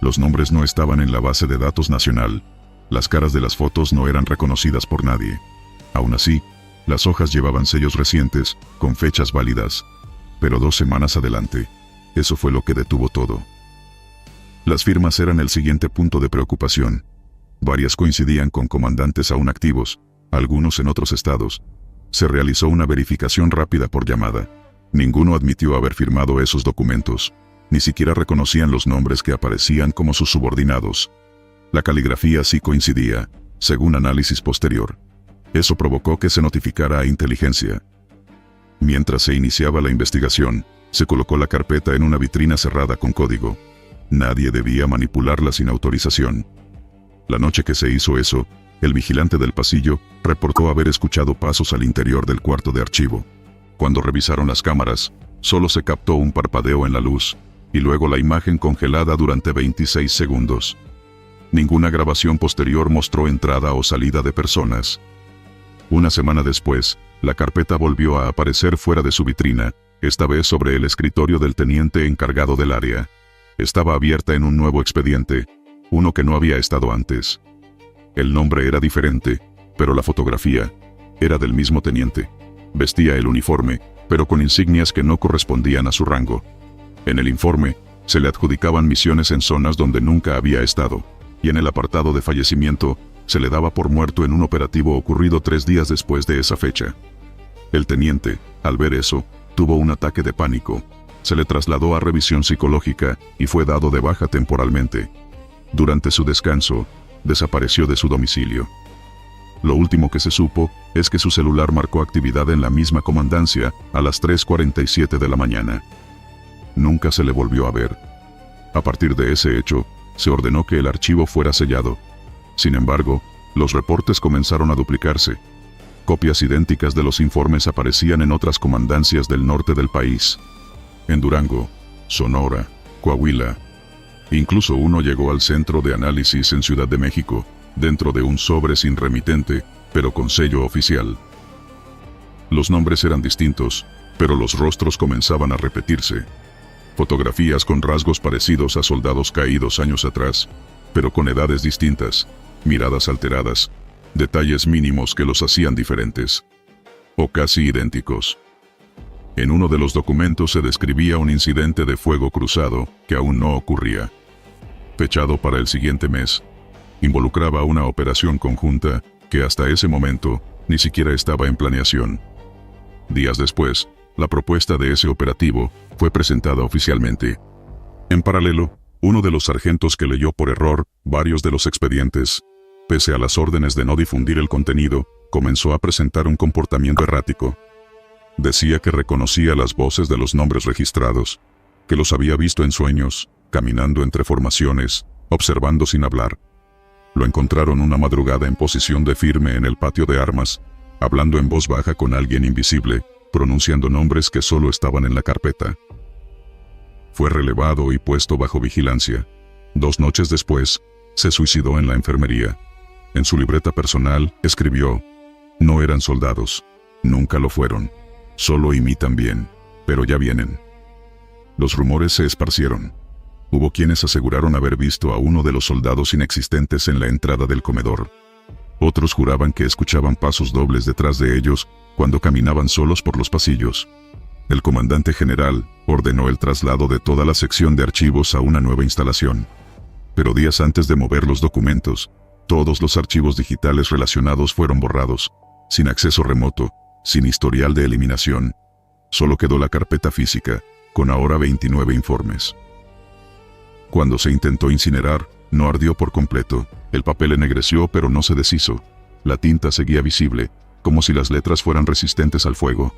Los nombres no estaban en la base de datos nacional. Las caras de las fotos no eran reconocidas por nadie. Aún así, las hojas llevaban sellos recientes, con fechas válidas. Pero 2 semanas adelante, eso fue lo que detuvo todo. Las firmas eran el siguiente punto de preocupación. Varias coincidían con comandantes aún activos, algunos en otros estados. Se realizó una verificación rápida por llamada. Ninguno admitió haber firmado esos documentos. Ni siquiera reconocían los nombres que aparecían como sus subordinados. La caligrafía sí coincidía, según análisis posterior. Eso provocó que se notificara a inteligencia. Mientras se iniciaba la investigación, Se colocó la carpeta en una vitrina cerrada con código. Nadie debía manipularla sin autorización. La noche que se hizo eso, el vigilante del pasillo reportó haber escuchado pasos al interior del cuarto de archivo. Cuando revisaron las cámaras, solo se captó un parpadeo en la luz, y luego la imagen congelada durante 26 segundos. Ninguna grabación posterior mostró entrada o salida de personas. Una semana después, la carpeta volvió a aparecer fuera de su vitrina, esta vez sobre el escritorio del teniente encargado del área. Estaba abierta en un nuevo expediente, uno que no había estado antes. El nombre era diferente, pero la fotografía era del mismo teniente. Vestía el uniforme, pero con insignias que no correspondían a su rango. En el informe, se le adjudicaban misiones en zonas donde nunca había estado, y en el apartado de fallecimiento, se le daba por muerto en un operativo ocurrido 3 días después de esa fecha. El teniente, al ver eso, tuvo un ataque de pánico. Se le trasladó a revisión psicológica y fue dado de baja temporalmente. Durante su descanso, desapareció de su domicilio. Lo último que se supo es que su celular marcó actividad en la misma comandancia a las 3:47 de la mañana. Nunca se le volvió a ver. A partir de ese hecho, se ordenó que el archivo fuera sellado. Sin embargo, los reportes comenzaron a duplicarse. Copias idénticas de los informes aparecían en otras comandancias del norte del país. En Durango, Sonora, Coahuila. Incluso uno llegó al centro de análisis en Ciudad de México, dentro de un sobre sin remitente, pero con sello oficial. Los nombres eran distintos, pero los rostros comenzaban a repetirse. Fotografías con rasgos parecidos a soldados caídos años atrás, pero con edades distintas, miradas alteradas, detalles mínimos que los hacían diferentes, o casi idénticos. En uno de los documentos se describía un incidente de fuego cruzado que aún no ocurría. Fechado para el siguiente mes, involucraba una operación conjunta que hasta ese momento ni siquiera estaba en planeación. Días después, la propuesta de ese operativo fue presentada oficialmente. En paralelo, uno de los sargentos que leyó por error varios de los expedientes, pese a las órdenes de no difundir el contenido, comenzó a presentar un comportamiento errático. Decía que reconocía las voces de los nombres registrados, que los había visto en sueños, caminando entre formaciones, observando sin hablar. Lo encontraron una madrugada en posición de firme en el patio de armas, hablando en voz baja con alguien invisible, pronunciando nombres que solo estaban en la carpeta. Fue relevado y puesto bajo vigilancia. 2 noches después, se suicidó en la enfermería. En su libreta personal, escribió: "No eran soldados, nunca lo fueron, solo imitan bien, pero ya vienen". Los rumores se esparcieron. Hubo quienes aseguraron haber visto a uno de los soldados inexistentes en la entrada del comedor. Otros juraban que escuchaban pasos dobles detrás de ellos cuando caminaban solos por los pasillos. El comandante general ordenó el traslado de toda la sección de archivos a una nueva instalación. Pero días antes de mover los documentos, todos los archivos digitales relacionados fueron borrados, sin acceso remoto, sin historial de eliminación. Solo quedó la carpeta física, con ahora 29 informes. Cuando se intentó incinerar, no ardió por completo. El papel ennegreció pero no se deshizo. La tinta seguía visible, como si las letras fueran resistentes al fuego.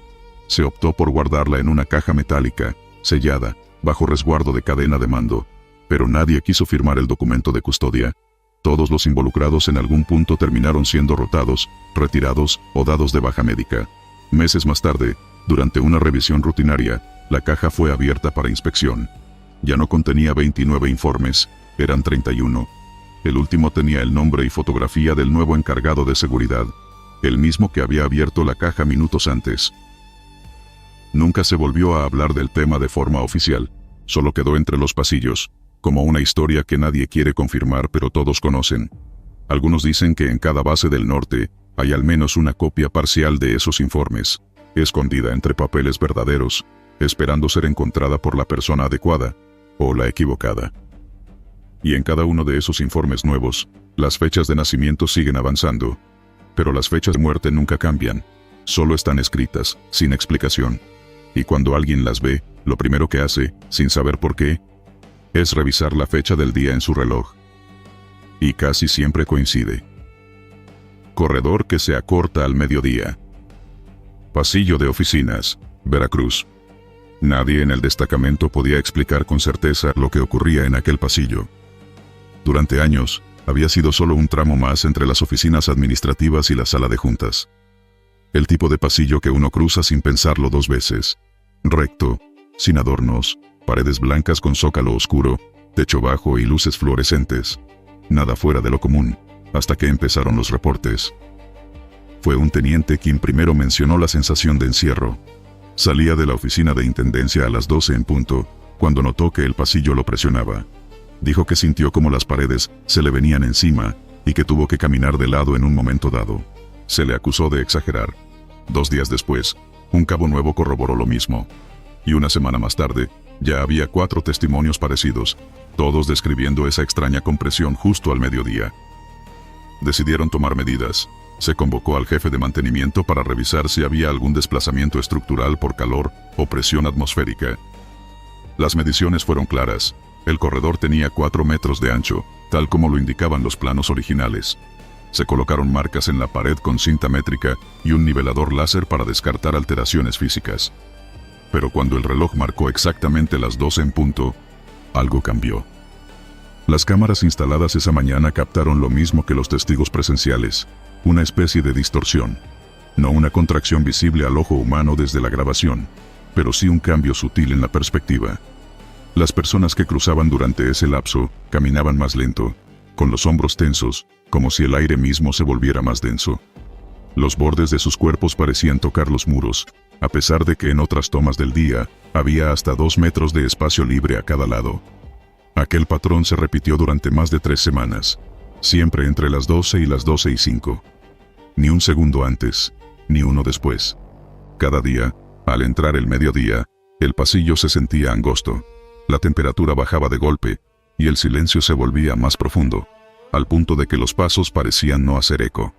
Se optó por guardarla en una caja metálica, sellada, bajo resguardo de cadena de mando. Pero nadie quiso firmar el documento de custodia. Todos los involucrados en algún punto terminaron siendo rotados, retirados o dados de baja médica. Meses más tarde, durante una revisión rutinaria, la caja fue abierta para inspección. Ya no contenía 29 informes, eran 31. El último tenía el nombre y fotografía del nuevo encargado de seguridad, el mismo que había abierto la caja minutos antes. Nunca se volvió a hablar del tema de forma oficial, solo quedó entre los pasillos, como una historia que nadie quiere confirmar pero todos conocen. Algunos dicen que en cada base del norte hay al menos una copia parcial de esos informes, escondida entre papeles verdaderos, esperando ser encontrada por la persona adecuada, o la equivocada. Y en cada uno de esos informes nuevos, las fechas de nacimiento siguen avanzando. Pero las fechas de muerte nunca cambian, solo están escritas, sin explicación. Y cuando alguien las ve, lo primero que hace, sin saber por qué, es revisar la fecha del día en su reloj. Y casi siempre coincide. Corredor que se acorta al mediodía. Pasillo de oficinas, Veracruz. Nadie en el destacamento podía explicar con certeza lo que ocurría en aquel pasillo. Durante años, había sido solo un tramo más entre las oficinas administrativas y la sala de juntas. El tipo de pasillo que uno cruza sin pensarlo dos veces. Recto, sin adornos, paredes blancas con zócalo oscuro, techo bajo y luces fluorescentes. Nada fuera de lo común, hasta que empezaron los reportes. Fue un teniente quien primero mencionó la sensación de encierro. Salía de la oficina de intendencia a las 12 en punto, cuando notó que el pasillo lo presionaba. Dijo que sintió como las paredes se le venían encima, y que tuvo que caminar de lado en un momento dado. Se le acusó de exagerar. 2 días después, un cabo nuevo corroboró lo mismo. Y una semana más tarde, ya había 4 testimonios parecidos, todos describiendo esa extraña compresión justo al mediodía. Decidieron tomar medidas. Se convocó al jefe de mantenimiento para revisar si había algún desplazamiento estructural por calor o presión atmosférica. Las mediciones fueron claras. El corredor tenía 4 metros de ancho, tal como lo indicaban los planos originales. Se colocaron marcas en la pared con cinta métrica y un nivelador láser para descartar alteraciones físicas. Pero cuando el reloj marcó exactamente las 12 en punto, algo cambió. Las cámaras instaladas esa mañana captaron lo mismo que los testigos presenciales, una especie de distorsión. No una contracción visible al ojo humano desde la grabación, pero sí un cambio sutil en la perspectiva. Las personas que cruzaban durante ese lapso caminaban más lento, con los hombros tensos, como si el aire mismo se volviera más denso. Los bordes de sus cuerpos parecían tocar los muros, a pesar de que en otras tomas del día había hasta 2 metros de espacio libre a cada lado. Aquel patrón se repitió durante más de 3 semanas, siempre entre las 12 y las 12:05. Ni un segundo antes, ni uno después. Cada día, al entrar el mediodía, el pasillo se sentía angosto. La temperatura bajaba de golpe, y el silencio se volvía más profundo, al punto de que los pasos parecían no hacer eco.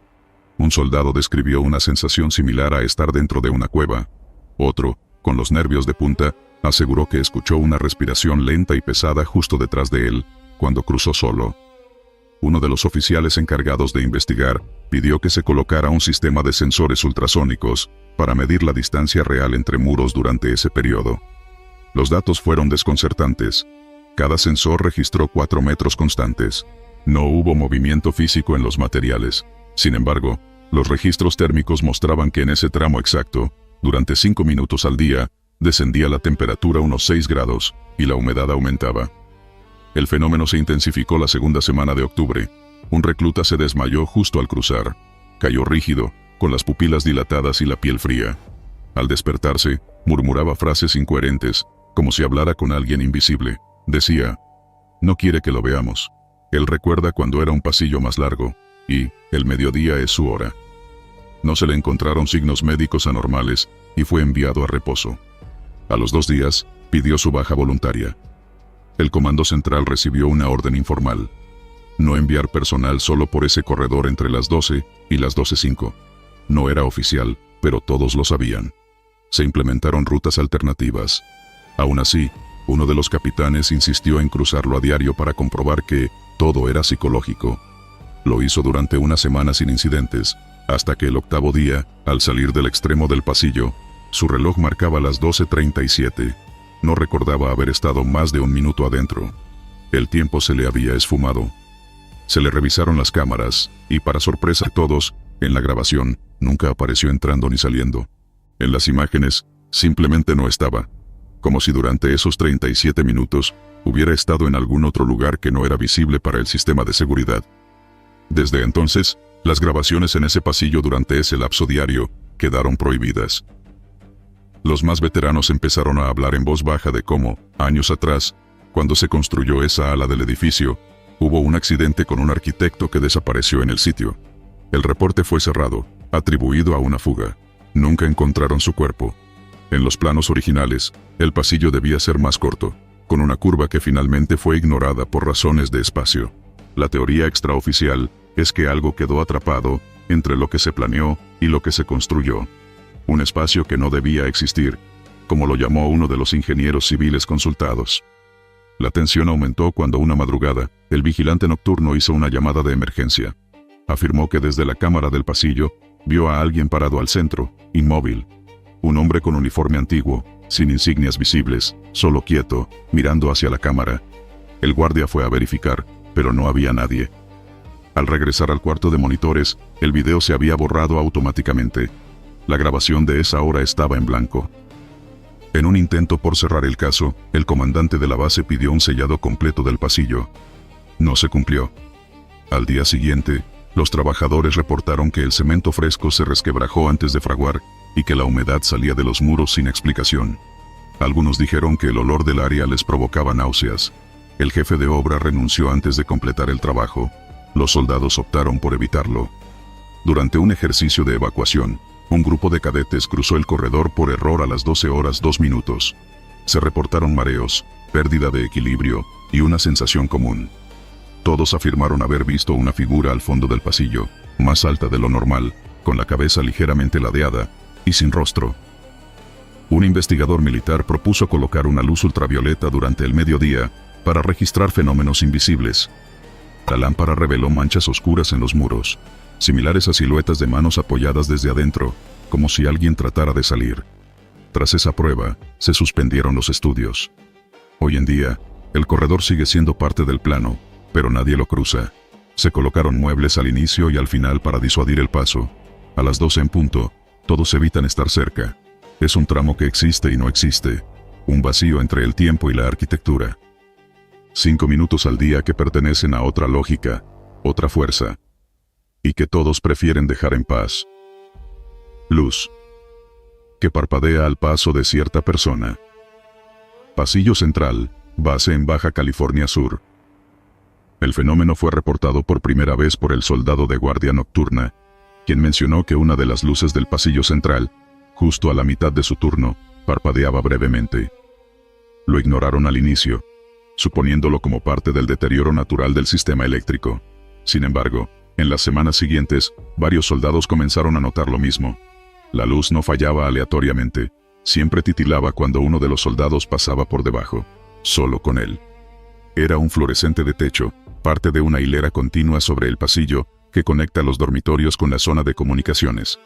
Un soldado describió una sensación similar a estar dentro de una cueva. Otro, con los nervios de punta, aseguró que escuchó una respiración lenta y pesada justo detrás de él, cuando cruzó solo. Uno de los oficiales encargados de investigar pidió que se colocara un sistema de sensores ultrasónicos para medir la distancia real entre muros durante ese periodo. Los datos fueron desconcertantes. Cada sensor registró 4 metros constantes. No hubo movimiento físico en los materiales. Sin embargo, los registros térmicos mostraban que en ese tramo exacto, durante 5 minutos al día, descendía la temperatura unos 6 grados, y la humedad aumentaba. El fenómeno se intensificó la segunda semana de octubre. Un recluta se desmayó justo al cruzar. Cayó rígido, con las pupilas dilatadas y la piel fría. Al despertarse, murmuraba frases incoherentes, como si hablara con alguien invisible. Decía, no quiere que lo veamos. Él recuerda cuando era un pasillo más largo, y el mediodía es su hora. No se le encontraron signos médicos anormales, y fue enviado a reposo. A los 2 días, pidió su baja voluntaria. El comando central recibió una orden informal. No enviar personal solo por ese corredor entre las 12 y las 12:05. No era oficial, pero todos lo sabían. Se implementaron rutas alternativas. Aún así, uno de los capitanes insistió en cruzarlo a diario para comprobar que todo era psicológico. Lo hizo durante una semana sin incidentes, hasta que el 8º día, al salir del extremo del pasillo, su reloj marcaba las 12:37. No recordaba haber estado más de 1 minuto adentro. El tiempo se le había esfumado. Se le revisaron las cámaras, y para sorpresa de todos, en la grabación, nunca apareció entrando ni saliendo. En las imágenes, simplemente no estaba. Como si durante esos 37 minutos, hubiera estado en algún otro lugar que no era visible para el sistema de seguridad. Desde entonces, las grabaciones en ese pasillo durante ese lapso diario, quedaron prohibidas. Los más veteranos empezaron a hablar en voz baja de cómo, años atrás, cuando se construyó esa ala del edificio, hubo un accidente con un arquitecto que desapareció en el sitio. El reporte fue cerrado, atribuido a una fuga. Nunca encontraron su cuerpo. En los planos originales, el pasillo debía ser más corto, con una curva que finalmente fue ignorada por razones de espacio. La teoría extraoficial es que algo quedó atrapado entre lo que se planeó y lo que se construyó. Un espacio que no debía existir, como lo llamó uno de los ingenieros civiles consultados. La tensión aumentó cuando una madrugada, el vigilante nocturno hizo una llamada de emergencia. Afirmó que desde la cámara del pasillo, vio a alguien parado al centro, inmóvil. Un hombre con uniforme antiguo, sin insignias visibles, solo quieto, mirando hacia la cámara. El guardia fue a verificar, pero no había nadie. Al regresar al cuarto de monitores, el video se había borrado automáticamente. La grabación de esa hora estaba en blanco. En un intento por cerrar el caso, el comandante de la base pidió un sellado completo del pasillo. No se cumplió. Al día siguiente, los trabajadores reportaron que el cemento fresco se resquebrajó antes de fraguar y que la humedad salía de los muros sin explicación. Algunos dijeron que el olor del área les provocaba náuseas. El jefe de obra renunció antes de completar el trabajo. Los soldados optaron por evitarlo. Durante un ejercicio de evacuación, un grupo de cadetes cruzó el corredor por error a las 12:02. Se reportaron mareos, pérdida de equilibrio y una sensación común. Todos afirmaron haber visto una figura al fondo del pasillo, más alta de lo normal, con la cabeza ligeramente ladeada y sin rostro. Un investigador militar propuso colocar una luz ultravioleta durante el mediodía para registrar fenómenos invisibles. La lámpara reveló manchas oscuras en los muros, similares a siluetas de manos apoyadas desde adentro, como si alguien tratara de salir. Tras esa prueba, se suspendieron los estudios. Hoy en día, el corredor sigue siendo parte del plano, pero nadie lo cruza. Se colocaron muebles al inicio y al final para disuadir el paso. A las 12 en punto, todos evitan estar cerca. Es un tramo que existe y no existe. Un vacío entre el tiempo y la arquitectura. 5 minutos al día que pertenecen a otra lógica, otra fuerza. Y que todos prefieren dejar en paz. Luz. Que parpadea al paso de cierta persona. Pasillo central, base en Baja California Sur. El fenómeno fue reportado por primera vez por el soldado de guardia nocturna, quien mencionó que una de las luces del pasillo central, justo a la mitad de su turno, parpadeaba brevemente. Lo ignoraron al inicio, suponiéndolo como parte del deterioro natural del sistema eléctrico. Sin embargo, en las semanas siguientes, varios soldados comenzaron a notar lo mismo. La luz no fallaba aleatoriamente, siempre titilaba cuando uno de los soldados pasaba por debajo, solo con él. Era un fluorescente de techo, parte de una hilera continua sobre el pasillo que conecta los dormitorios con la zona de comunicaciones.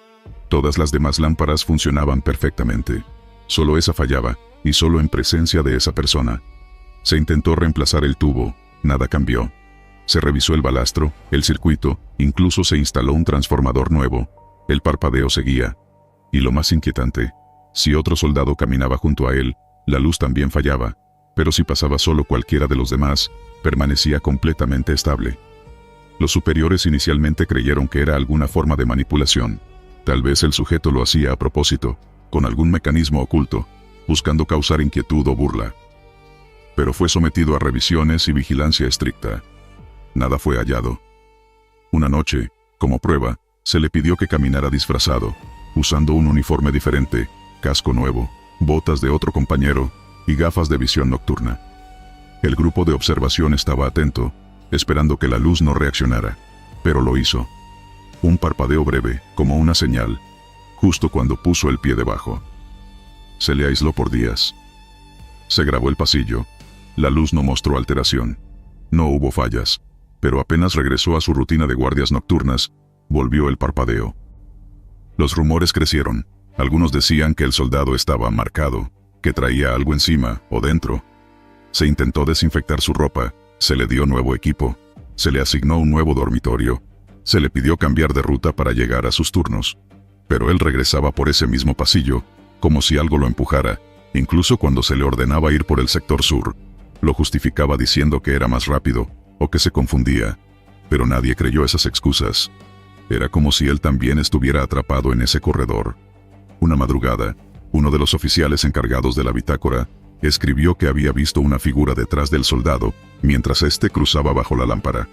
Todas las demás lámparas funcionaban perfectamente. Solo esa fallaba, y solo en presencia de esa persona. Se intentó reemplazar el tubo, nada cambió. Se revisó el balastro, el circuito, incluso se instaló un transformador nuevo. El parpadeo seguía. Y lo más inquietante, si otro soldado caminaba junto a él, la luz también fallaba, pero si pasaba solo cualquiera de los demás, permanecía completamente estable. Los superiores inicialmente creyeron que era alguna forma de manipulación. Tal vez el sujeto lo hacía a propósito, con algún mecanismo oculto, buscando causar inquietud o burla. Pero fue sometido a revisiones y vigilancia estricta. Nada fue hallado. Una noche, como prueba, se le pidió que caminara disfrazado, usando un uniforme diferente, casco nuevo, botas de otro compañero y gafas de visión nocturna. El grupo de observación estaba atento, esperando que la luz no reaccionara, pero lo hizo. Un parpadeo breve, como una señal, justo cuando puso el pie debajo. Se le aisló por días. Se grabó el pasillo. La luz no mostró alteración. No hubo fallas, pero apenas regresó a su rutina de guardias nocturnas, volvió el parpadeo. Los rumores crecieron. Algunos decían que el soldado estaba marcado, que traía algo encima o dentro. Se intentó desinfectar su ropa, se le dio nuevo equipo, se le asignó un nuevo dormitorio, se le pidió cambiar de ruta para llegar a sus turnos. Pero él regresaba por ese mismo pasillo, como si algo lo empujara, incluso cuando se le ordenaba ir por el sector sur. Lo justificaba diciendo que era más rápido, o que se confundía, pero nadie creyó esas excusas. Era como si él también estuviera atrapado en ese corredor. Una madrugada, uno de los oficiales encargados de la bitácora escribió que había visto una figura detrás del soldado, mientras éste cruzaba bajo la lámpara.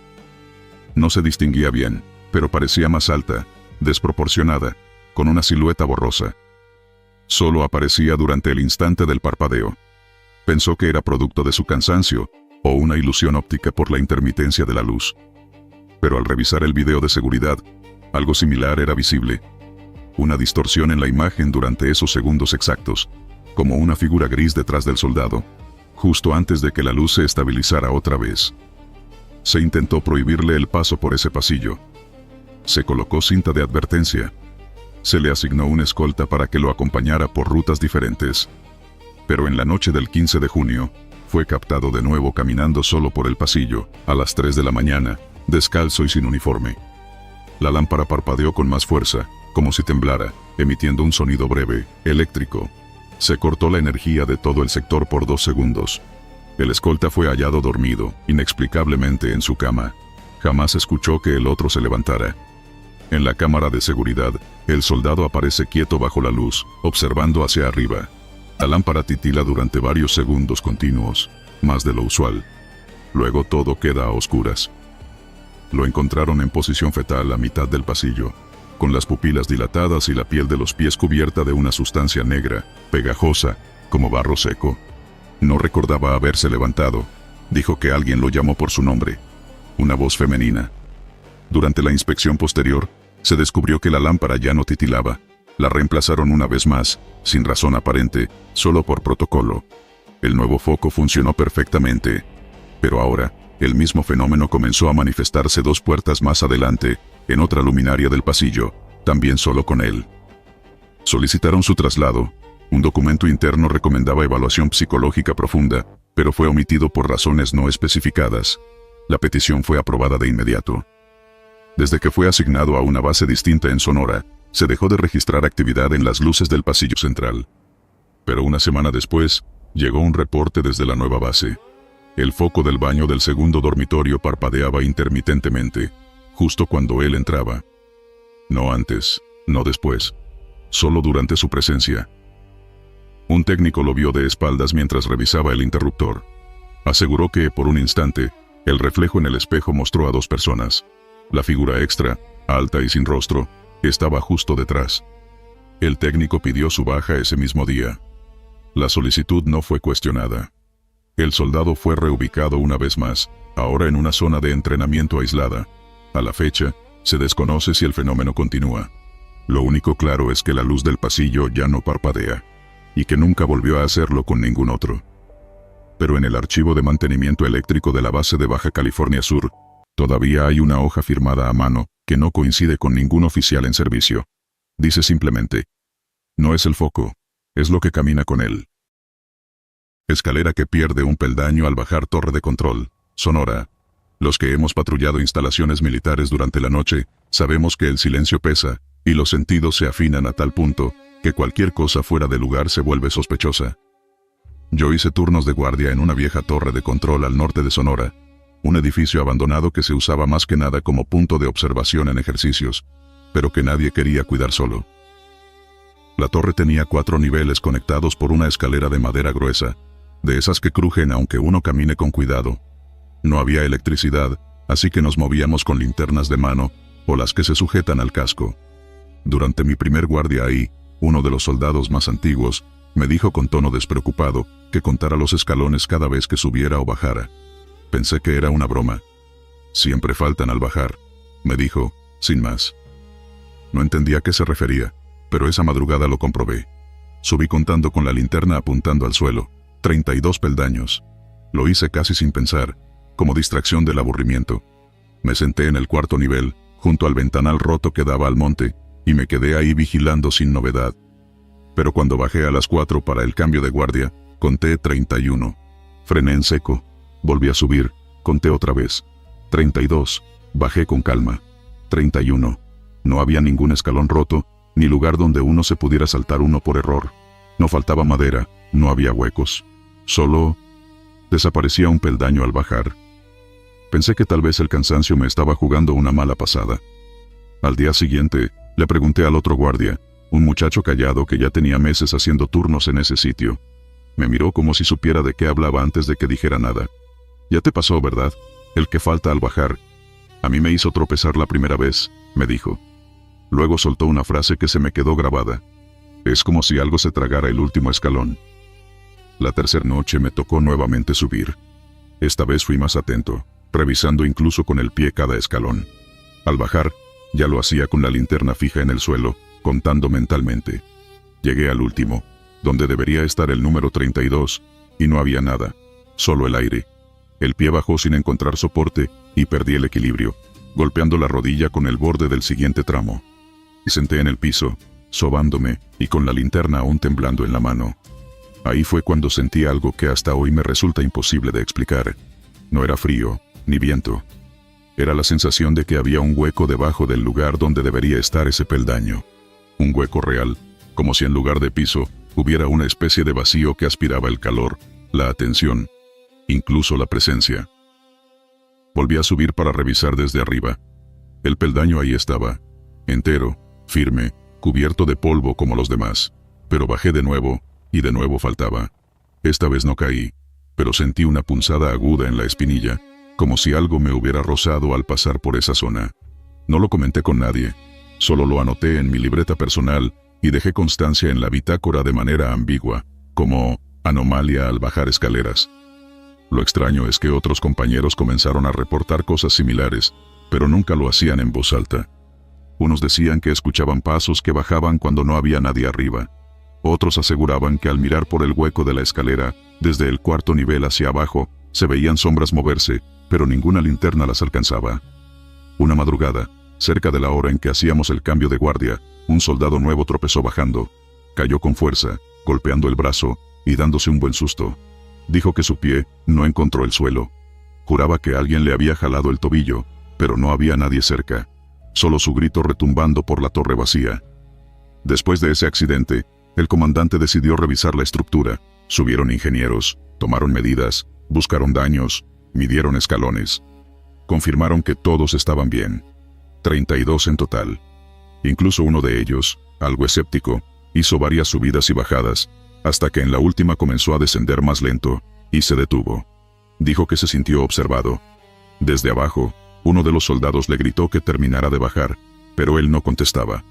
No se distinguía bien, pero parecía más alta, desproporcionada, con una silueta borrosa. Solo aparecía durante el instante del parpadeo. Pensó que era producto de su cansancio, o una ilusión óptica por la intermitencia de la luz. Pero al revisar el video de seguridad, algo similar era visible. Una distorsión en la imagen durante esos segundos exactos, como una figura gris detrás del soldado, justo antes de que la luz se estabilizara otra vez. Se intentó prohibirle el paso por ese pasillo. Se colocó cinta de advertencia. Se le asignó una escolta para que lo acompañara por rutas diferentes. Pero en la noche del 15 de junio, fue captado de nuevo caminando solo por el pasillo, a las 3 de la mañana, descalzo y sin uniforme. La lámpara parpadeó con más fuerza, como si temblara, emitiendo un sonido breve, eléctrico. Se cortó la energía de todo el sector por 2 segundos. El escolta fue hallado dormido, inexplicablemente en su cama. Jamás escuchó que el otro se levantara. En la cámara de seguridad, el soldado aparece quieto bajo la luz, observando hacia arriba. La lámpara titila durante varios segundos continuos, más de lo usual. Luego todo queda a oscuras. Lo encontraron en posición fetal a mitad del pasillo, con las pupilas dilatadas y la piel de los pies cubierta de una sustancia negra, pegajosa, como barro seco. No recordaba haberse levantado. Dijo que alguien lo llamó por su nombre. Una voz femenina. Durante la inspección posterior, se descubrió que la lámpara ya no titilaba. La reemplazaron una vez más, sin razón aparente, solo por protocolo. El nuevo foco funcionó perfectamente. Pero ahora, el mismo fenómeno comenzó a manifestarse 2 puertas más adelante, en otra luminaria del pasillo, también solo con él. Solicitaron su traslado. Un documento interno recomendaba evaluación psicológica profunda, pero fue omitido por razones no especificadas. La petición fue aprobada de inmediato. Desde que fue asignado a una base distinta en Sonora, se dejó de registrar actividad en las luces del pasillo central. Pero una semana después, llegó un reporte desde la nueva base. El foco del baño del segundo dormitorio parpadeaba intermitentemente, justo cuando él entraba. No antes, no después, solo durante su presencia. Un técnico lo vio de espaldas mientras revisaba el interruptor. Aseguró que, por un instante, el reflejo en el espejo mostró a 2 personas. La figura extra, alta y sin rostro, estaba justo detrás. El técnico pidió su baja ese mismo día. La solicitud no fue cuestionada. El soldado fue reubicado una vez más, ahora en una zona de entrenamiento aislada. A la fecha, se desconoce si el fenómeno continúa. Lo único claro es que la luz del pasillo ya no parpadea, y que nunca volvió a hacerlo con ningún otro. Pero en el archivo de mantenimiento eléctrico de la base de Baja California Sur, todavía hay una hoja firmada a mano que no coincide con ningún oficial en servicio. Dice simplemente: no es el foco, es lo que camina con él. Escalera que pierde un peldaño al bajar torre de control, Sonora. Los que hemos patrullado instalaciones militares durante la noche, sabemos que el silencio pesa, y los sentidos se afinan a tal punto, que cualquier cosa fuera de lugar se vuelve sospechosa. Yo hice turnos de guardia en una vieja torre de control al norte de Sonora, un edificio abandonado que se usaba más que nada como punto de observación en ejercicios, pero que nadie quería cuidar solo. La torre tenía 4 niveles conectados por una escalera de madera gruesa, de esas que crujen aunque uno camine con cuidado. No había electricidad, así que nos movíamos con linternas de mano, o las que se sujetan al casco. Durante mi primer guardia ahí, uno de los soldados más antiguos me dijo con tono despreocupado que contara los escalones cada vez que subiera o bajara. Pensé que era una broma. Siempre faltan al bajar, me dijo, sin más. No entendía a qué se refería, pero esa madrugada lo comprobé. Subí contando con la linterna apuntando al suelo, 32 peldaños. Lo hice casi sin pensar, como distracción del aburrimiento. Me senté en el 4.º nivel, junto al ventanal roto que daba al monte, y me quedé ahí vigilando sin novedad. Pero cuando bajé a las 4 para el cambio de guardia, conté 31. Frené en seco, volví a subir, conté otra vez. 32, bajé con calma. 31. No había ningún escalón roto, ni lugar donde uno se pudiera saltar uno por error. No faltaba madera, no había huecos. Solo desaparecía un peldaño al bajar. Pensé que tal vez el cansancio me estaba jugando una mala pasada. Al día siguiente, le pregunté al otro guardia, un muchacho callado que ya tenía meses haciendo turnos en ese sitio. Me miró como si supiera de qué hablaba antes de que dijera nada. «Ya te pasó, ¿verdad? El que falta al bajar. A mí me hizo tropezar la primera vez», me dijo. Luego soltó una frase que se me quedó grabada. «Es como si algo se tragara el último escalón». La tercera noche me tocó nuevamente subir. Esta vez fui más atento, revisando incluso con el pie cada escalón. Al bajar, ya lo hacía con la linterna fija en el suelo, contando mentalmente. Llegué al último, donde debería estar el número 32, y no había nada, solo el aire. El pie bajó sin encontrar soporte, y perdí el equilibrio, golpeando la rodilla con el borde del siguiente tramo. Y senté en el piso, sobándome, y con la linterna aún temblando en la mano. Ahí fue cuando sentí algo que hasta hoy me resulta imposible de explicar. No era frío, ni viento. Era la sensación de que había un hueco debajo del lugar donde debería estar ese peldaño. Un hueco real, como si en lugar de piso, hubiera una especie de vacío que aspiraba el calor, la atención, incluso la presencia. Volví a subir para revisar desde arriba. El peldaño ahí estaba, entero, firme, cubierto de polvo como los demás. Pero bajé de nuevo, y de nuevo faltaba. Esta vez no caí, pero sentí una punzada aguda en la espinilla, como si algo me hubiera rozado al pasar por esa zona. No lo comenté con nadie, solo lo anoté en mi libreta personal y dejé constancia en la bitácora de manera ambigua, como anomalia al bajar escaleras. Lo extraño es que otros compañeros comenzaron a reportar cosas similares, pero nunca lo hacían en voz alta. Unos decían que escuchaban pasos que bajaban cuando no había nadie arriba. Otros aseguraban que al mirar por el hueco de la escalera, desde el cuarto nivel hacia abajo, se veían sombras moverse, pero ninguna linterna las alcanzaba. Una madrugada, cerca de la hora en que hacíamos el cambio de guardia, un soldado nuevo tropezó bajando. Cayó con fuerza, golpeando el brazo y dándose un buen susto. Dijo que su pie no encontró el suelo. Juraba que alguien le había jalado el tobillo, pero no había nadie cerca. Solo su grito retumbando por la torre vacía. Después de ese accidente, el comandante decidió revisar la estructura. Subieron ingenieros, tomaron medidas, buscaron daños, midieron escalones. Confirmaron que todos estaban bien. 32 en total. Incluso uno de ellos, algo escéptico, hizo varias subidas y bajadas, hasta que en la última comenzó a descender más lento, y se detuvo. Dijo que se sintió observado. Desde abajo, uno de los soldados le gritó que terminara de bajar, pero él no contestaba.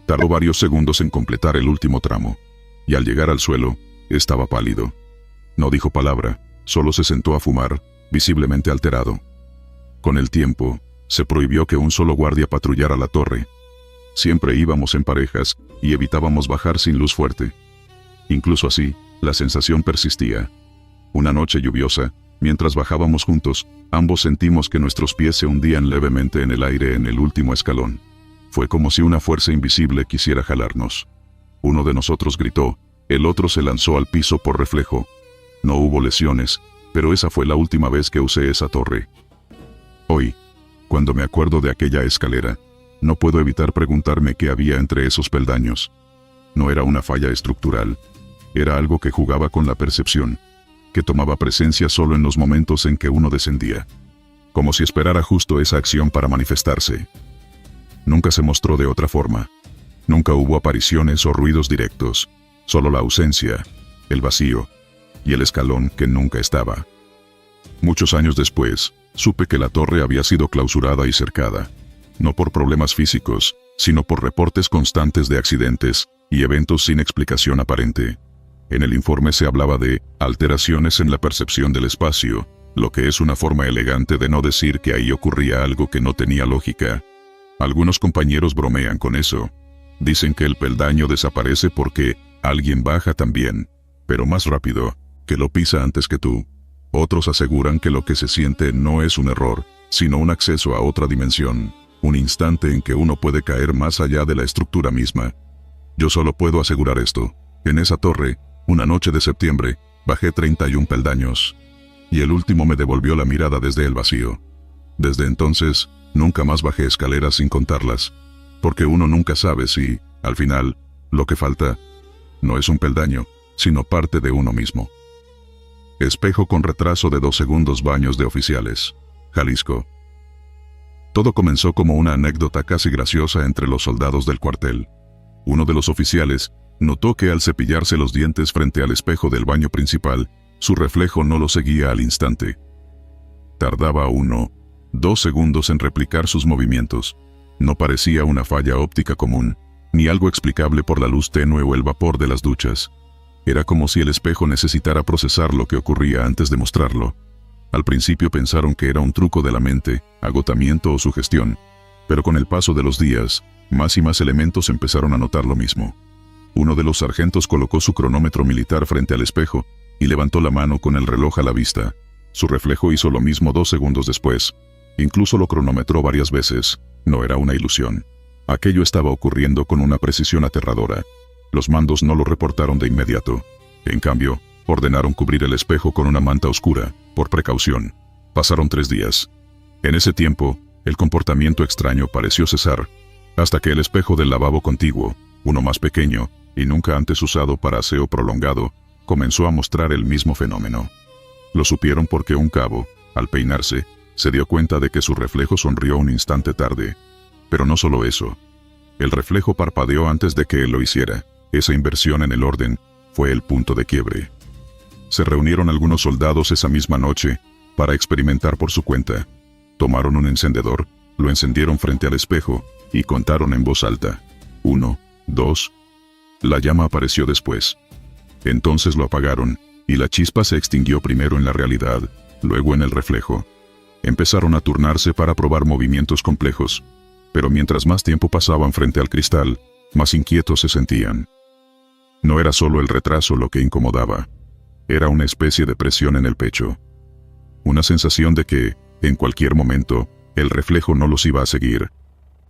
Tardó varios segundos en completar el último tramo, y al llegar al suelo, estaba pálido. No dijo palabra, solo se sentó a fumar, visiblemente alterado. Con el tiempo, se prohibió que un solo guardia patrullara la torre. Siempre íbamos en parejas, y evitábamos bajar sin luz fuerte. Incluso así, la sensación persistía. Una noche lluviosa, mientras bajábamos juntos, ambos sentimos que nuestros pies se hundían levemente en el aire en el último escalón. Fue como si una fuerza invisible quisiera jalarnos. Uno de nosotros gritó, el otro se lanzó al piso por reflejo. No hubo lesiones, pero esa fue la última vez que usé esa torre. Hoy, cuando me acuerdo de aquella escalera, no puedo evitar preguntarme qué había entre esos peldaños. No era una falla estructural, era algo que jugaba con la percepción, que tomaba presencia solo en los momentos en que uno descendía. Como si esperara justo esa acción para manifestarse. Nunca se mostró de otra forma. Nunca hubo apariciones o ruidos directos, solo la ausencia, el vacío, y el escalón que nunca estaba. Muchos años después, supe que la torre había sido clausurada y cercada, no por problemas físicos, sino por reportes constantes de accidentes y eventos sin explicación aparente. En el informe se hablaba de alteraciones en la percepción del espacio, lo que es una forma elegante de no decir que ahí ocurría algo que no tenía lógica. Algunos compañeros bromean con eso. Dicen que el peldaño desaparece porque alguien baja también, pero más rápido, que lo pisa antes que tú. Otros aseguran que lo que se siente no es un error, sino un acceso a otra dimensión, un instante en que uno puede caer más allá de la estructura misma. Yo solo puedo asegurar esto. En esa torre, una noche de septiembre, bajé 31 peldaños. Y el último me devolvió la mirada desde el vacío. Desde entonces, nunca más bajé escaleras sin contarlas, porque uno nunca sabe si, al final, lo que falta no es un peldaño, sino parte de uno mismo. Espejo con retraso de 2 segundos. Baños de oficiales. Jalisco. Todo comenzó como una anécdota casi graciosa entre los soldados del cuartel. Uno de los oficiales notó que al cepillarse los dientes frente al espejo del baño principal, su reflejo no lo seguía al instante. Tardaba 1, 2 segundos en replicar sus movimientos. No parecía una falla óptica común, ni algo explicable por la luz tenue o el vapor de las duchas. Era como si el espejo necesitara procesar lo que ocurría antes de mostrarlo. Al principio pensaron que era un truco de la mente, agotamiento o sugestión, pero con el paso de los días, más y más elementos empezaron a notar lo mismo. Uno de los sargentos colocó su cronómetro militar frente al espejo y levantó la mano con el reloj a la vista. Su reflejo hizo lo mismo 2 segundos después. Incluso lo cronometró varias veces. No era una ilusión. Aquello estaba ocurriendo con una precisión aterradora. Los mandos no lo reportaron de inmediato. En cambio, ordenaron cubrir el espejo con una manta oscura, por precaución. Pasaron 3 días. En ese tiempo, el comportamiento extraño pareció cesar, hasta que el espejo del lavabo contiguo, uno más pequeño, y nunca antes usado para aseo prolongado, comenzó a mostrar el mismo fenómeno. Lo supieron porque un cabo, al peinarse, se dio cuenta de que su reflejo sonrió un instante tarde. Pero no solo eso. El reflejo parpadeó antes de que él lo hiciera. Esa inversión en el orden fue el punto de quiebre. Se reunieron algunos soldados esa misma noche para experimentar por su cuenta. Tomaron un encendedor, lo encendieron frente al espejo y contaron en voz alta. 1, 2. La llama apareció después. Entonces lo apagaron, y la chispa se extinguió primero en la realidad, luego en el reflejo. Empezaron a turnarse para probar movimientos complejos, pero mientras más tiempo pasaban frente al cristal, más inquietos se sentían. No era solo el retraso lo que incomodaba. Era una especie de presión en el pecho. Una sensación de que, en cualquier momento, el reflejo no los iba a seguir,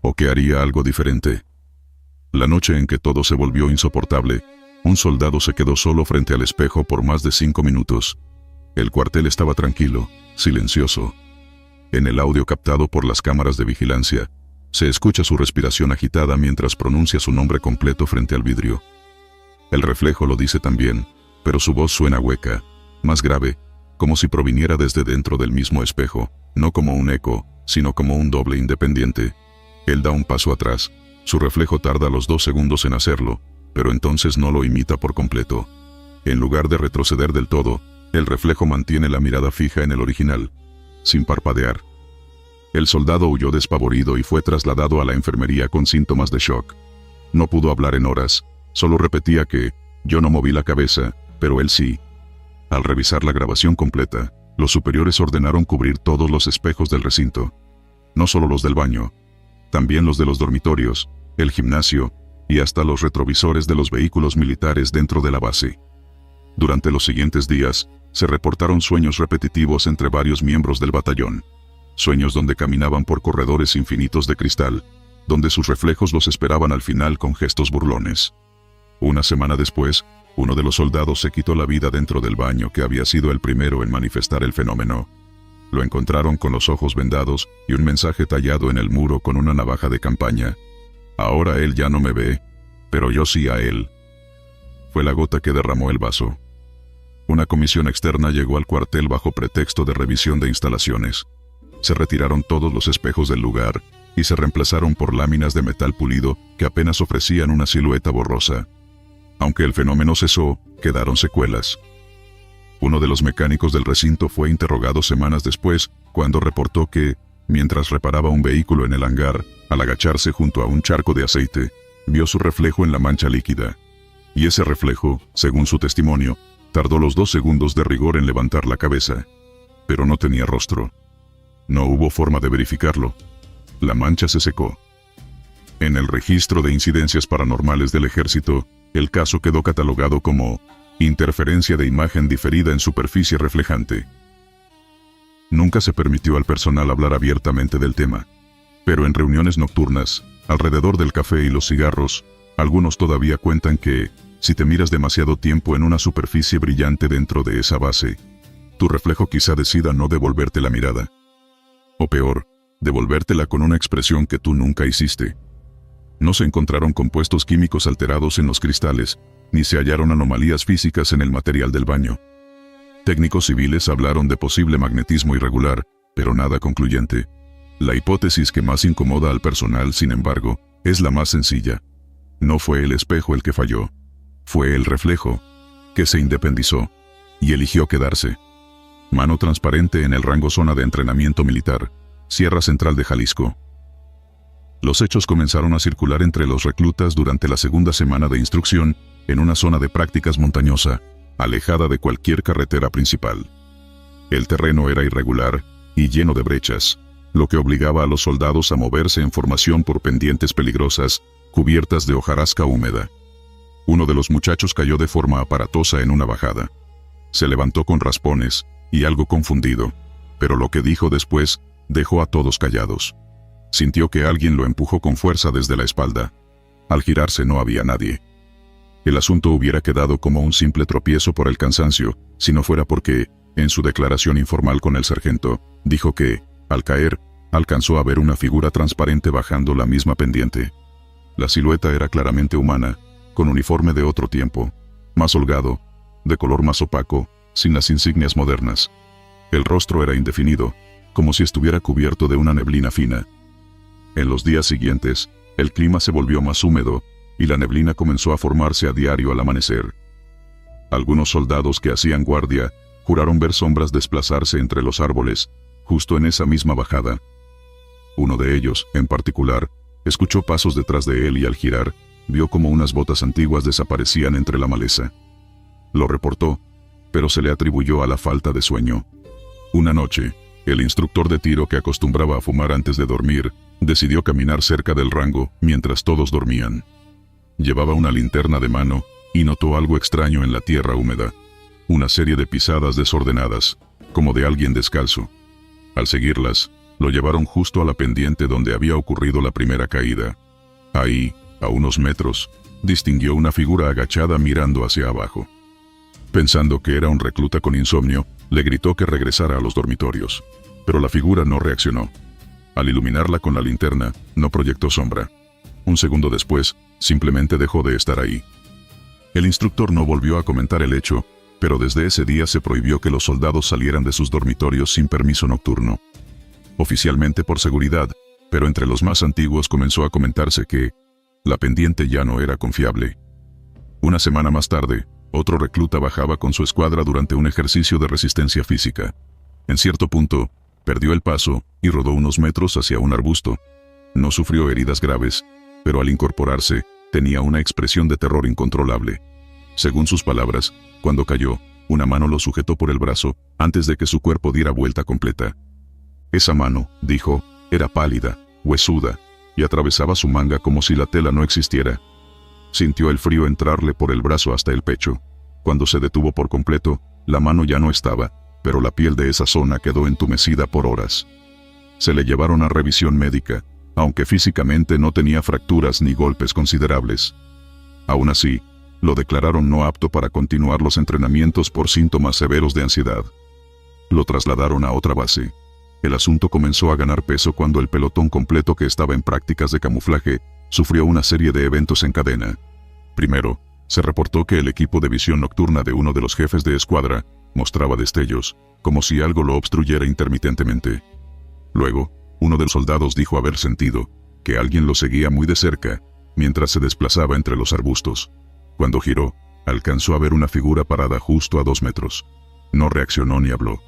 o que haría algo diferente. La noche en que todo se volvió insoportable, un soldado se quedó solo frente al espejo por más de 5 minutos. El cuartel estaba tranquilo, silencioso. En el audio captado por las cámaras de vigilancia, se escucha su respiración agitada mientras pronuncia su nombre completo frente al vidrio. El reflejo lo dice también, pero su voz suena hueca, más grave, como si proviniera desde dentro del mismo espejo, no como un eco, sino como un doble independiente. Él da un paso atrás, su reflejo tarda los 2 segundos en hacerlo, pero entonces no lo imita por completo. En lugar de retroceder del todo, el reflejo mantiene la mirada fija en el original, sin parpadear. El soldado huyó despavorido y fue trasladado a la enfermería con síntomas de shock. No pudo hablar en horas, solo repetía que, yo no moví la cabeza, pero él sí. Al revisar la grabación completa, los superiores ordenaron cubrir todos los espejos del recinto. No solo los del baño, también los de los dormitorios, el gimnasio, y hasta los retrovisores de los vehículos militares dentro de la base. Durante los siguientes días, se reportaron sueños repetitivos entre varios miembros del batallón. Sueños donde caminaban por corredores infinitos de cristal, donde sus reflejos los esperaban al final con gestos burlones. Una semana después, uno de los soldados se quitó la vida dentro del baño que había sido el primero en manifestar el fenómeno. Lo encontraron con los ojos vendados y un mensaje tallado en el muro con una navaja de campaña. Ahora él ya no me ve, pero yo sí a él. Fue la gota que derramó el vaso. Una comisión externa llegó al cuartel bajo pretexto de revisión de instalaciones. Se retiraron todos los espejos del lugar y se reemplazaron por láminas de metal pulido que apenas ofrecían una silueta borrosa. Aunque el fenómeno cesó, quedaron secuelas. Uno de los mecánicos del recinto fue interrogado semanas después, cuando reportó que, mientras reparaba un vehículo en el hangar, al agacharse junto a un charco de aceite, vio su reflejo en la mancha líquida. Y ese reflejo, según su testimonio, tardó los 2 segundos de rigor en levantar la cabeza. Pero no tenía rostro. No hubo forma de verificarlo. La mancha se secó. En el registro de incidencias paranormales del ejército, el caso quedó catalogado como interferencia de imagen diferida en superficie reflejante. Nunca se permitió al personal hablar abiertamente del tema, pero en reuniones nocturnas, alrededor del café y los cigarros, algunos todavía cuentan que, si te miras demasiado tiempo en una superficie brillante dentro de esa base, tu reflejo quizá decida no devolverte la mirada. O peor, devolvértela con una expresión que tú nunca hiciste. No se encontraron compuestos químicos alterados en los cristales, ni se hallaron anomalías físicas en el material del baño. Técnicos civiles hablaron de posible magnetismo irregular, pero nada concluyente. La hipótesis que más incomoda al personal, sin embargo, es la más sencilla. No fue el espejo el que falló. Fue el reflejo, que se independizó, y eligió quedarse. Mano transparente en el rango zona de entrenamiento militar, Sierra Central de Jalisco. Los hechos comenzaron a circular entre los reclutas durante la segunda semana de instrucción, en una zona de prácticas montañosa, alejada de cualquier carretera principal. El terreno era irregular y lleno de brechas, lo que obligaba a los soldados a moverse en formación por pendientes peligrosas, cubiertas de hojarasca húmeda. Uno de los muchachos cayó de forma aparatosa en una bajada. Se levantó con raspones y algo confundido, pero lo que dijo después dejó a todos callados. Sintió que alguien lo empujó con fuerza desde la espalda. Al girarse no había nadie. El asunto hubiera quedado como un simple tropiezo por el cansancio, si no fuera porque, en su declaración informal con el sargento, dijo que, al caer, alcanzó a ver una figura transparente bajando la misma pendiente. La silueta era claramente humana, con uniforme de otro tiempo, más holgado, de color más opaco, sin las insignias modernas. El rostro era indefinido, como si estuviera cubierto de una neblina fina. En los días siguientes, el clima se volvió más húmedo, y la neblina comenzó a formarse a diario al amanecer. Algunos soldados que hacían guardia juraron ver sombras desplazarse entre los árboles, justo en esa misma bajada. Uno de ellos, en particular, escuchó pasos detrás de él y al girar, vio como unas botas antiguas desaparecían entre la maleza. Lo reportó, pero se le atribuyó a la falta de sueño. Una noche, el instructor de tiro que acostumbraba a fumar antes de dormir, decidió caminar cerca del rango mientras todos dormían. Llevaba una linterna de mano y notó algo extraño en la tierra húmeda. Una serie de pisadas desordenadas, como de alguien descalzo. Al seguirlas, lo llevaron justo a la pendiente donde había ocurrido la primera caída. Ahí, a unos metros, distinguió una figura agachada mirando hacia abajo. Pensando que era un recluta con insomnio, le gritó que regresara a los dormitorios. Pero la figura no reaccionó. Al iluminarla con la linterna, no proyectó sombra. Un segundo después, simplemente dejó de estar ahí. El instructor no volvió a comentar el hecho, pero desde ese día se prohibió que los soldados salieran de sus dormitorios sin permiso nocturno. Oficialmente por seguridad, pero entre los más antiguos comenzó a comentarse que la pendiente ya no era confiable. Una semana más tarde, otro recluta bajaba con su escuadra durante un ejercicio de resistencia física. En cierto punto, perdió el paso y rodó unos metros hacia un arbusto. No sufrió heridas graves, pero al incorporarse, tenía una expresión de terror incontrolable. Según sus palabras, cuando cayó, una mano lo sujetó por el brazo antes de que su cuerpo diera vuelta completa. Esa mano, dijo, era pálida, huesuda, y atravesaba su manga como si la tela no existiera. Sintió el frío entrarle por el brazo hasta el pecho. Cuando se detuvo por completo, la mano ya no estaba, pero la piel de esa zona quedó entumecida por horas. Se le llevaron a revisión médica, aunque físicamente no tenía fracturas ni golpes considerables. Aún así, lo declararon no apto para continuar los entrenamientos por síntomas severos de ansiedad. Lo trasladaron a otra base. El asunto comenzó a ganar peso cuando el pelotón completo que estaba en prácticas de camuflaje sufrió una serie de eventos en cadena. Primero, se reportó que el equipo de visión nocturna de uno de los jefes de escuadra mostraba destellos, como si algo lo obstruyera intermitentemente. Luego, uno de los soldados dijo haber sentido que alguien lo seguía muy de cerca, mientras se desplazaba entre los arbustos. Cuando giró, alcanzó a ver una figura parada justo a 2 metros. No reaccionó ni habló.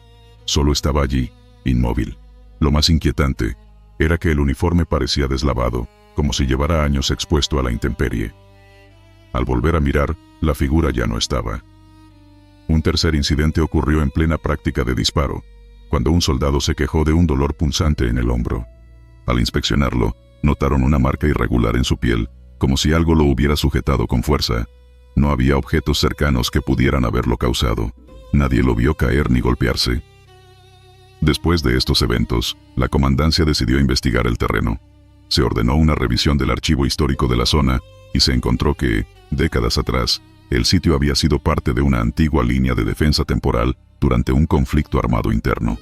Solo estaba allí, inmóvil. Lo más inquietante era que el uniforme parecía deslavado, como si llevara años expuesto a la intemperie. Al volver a mirar, la figura ya no estaba. Un tercer incidente ocurrió en plena práctica de disparo, cuando un soldado se quejó de un dolor punzante en el hombro. Al inspeccionarlo, notaron una marca irregular en su piel, como si algo lo hubiera sujetado con fuerza. No había objetos cercanos que pudieran haberlo causado. Nadie lo vio caer ni golpearse. Después de estos eventos, la comandancia decidió investigar el terreno. Se ordenó una revisión del archivo histórico de la zona, y se encontró que, décadas atrás, el sitio había sido parte de una antigua línea de defensa temporal durante un conflicto armado interno.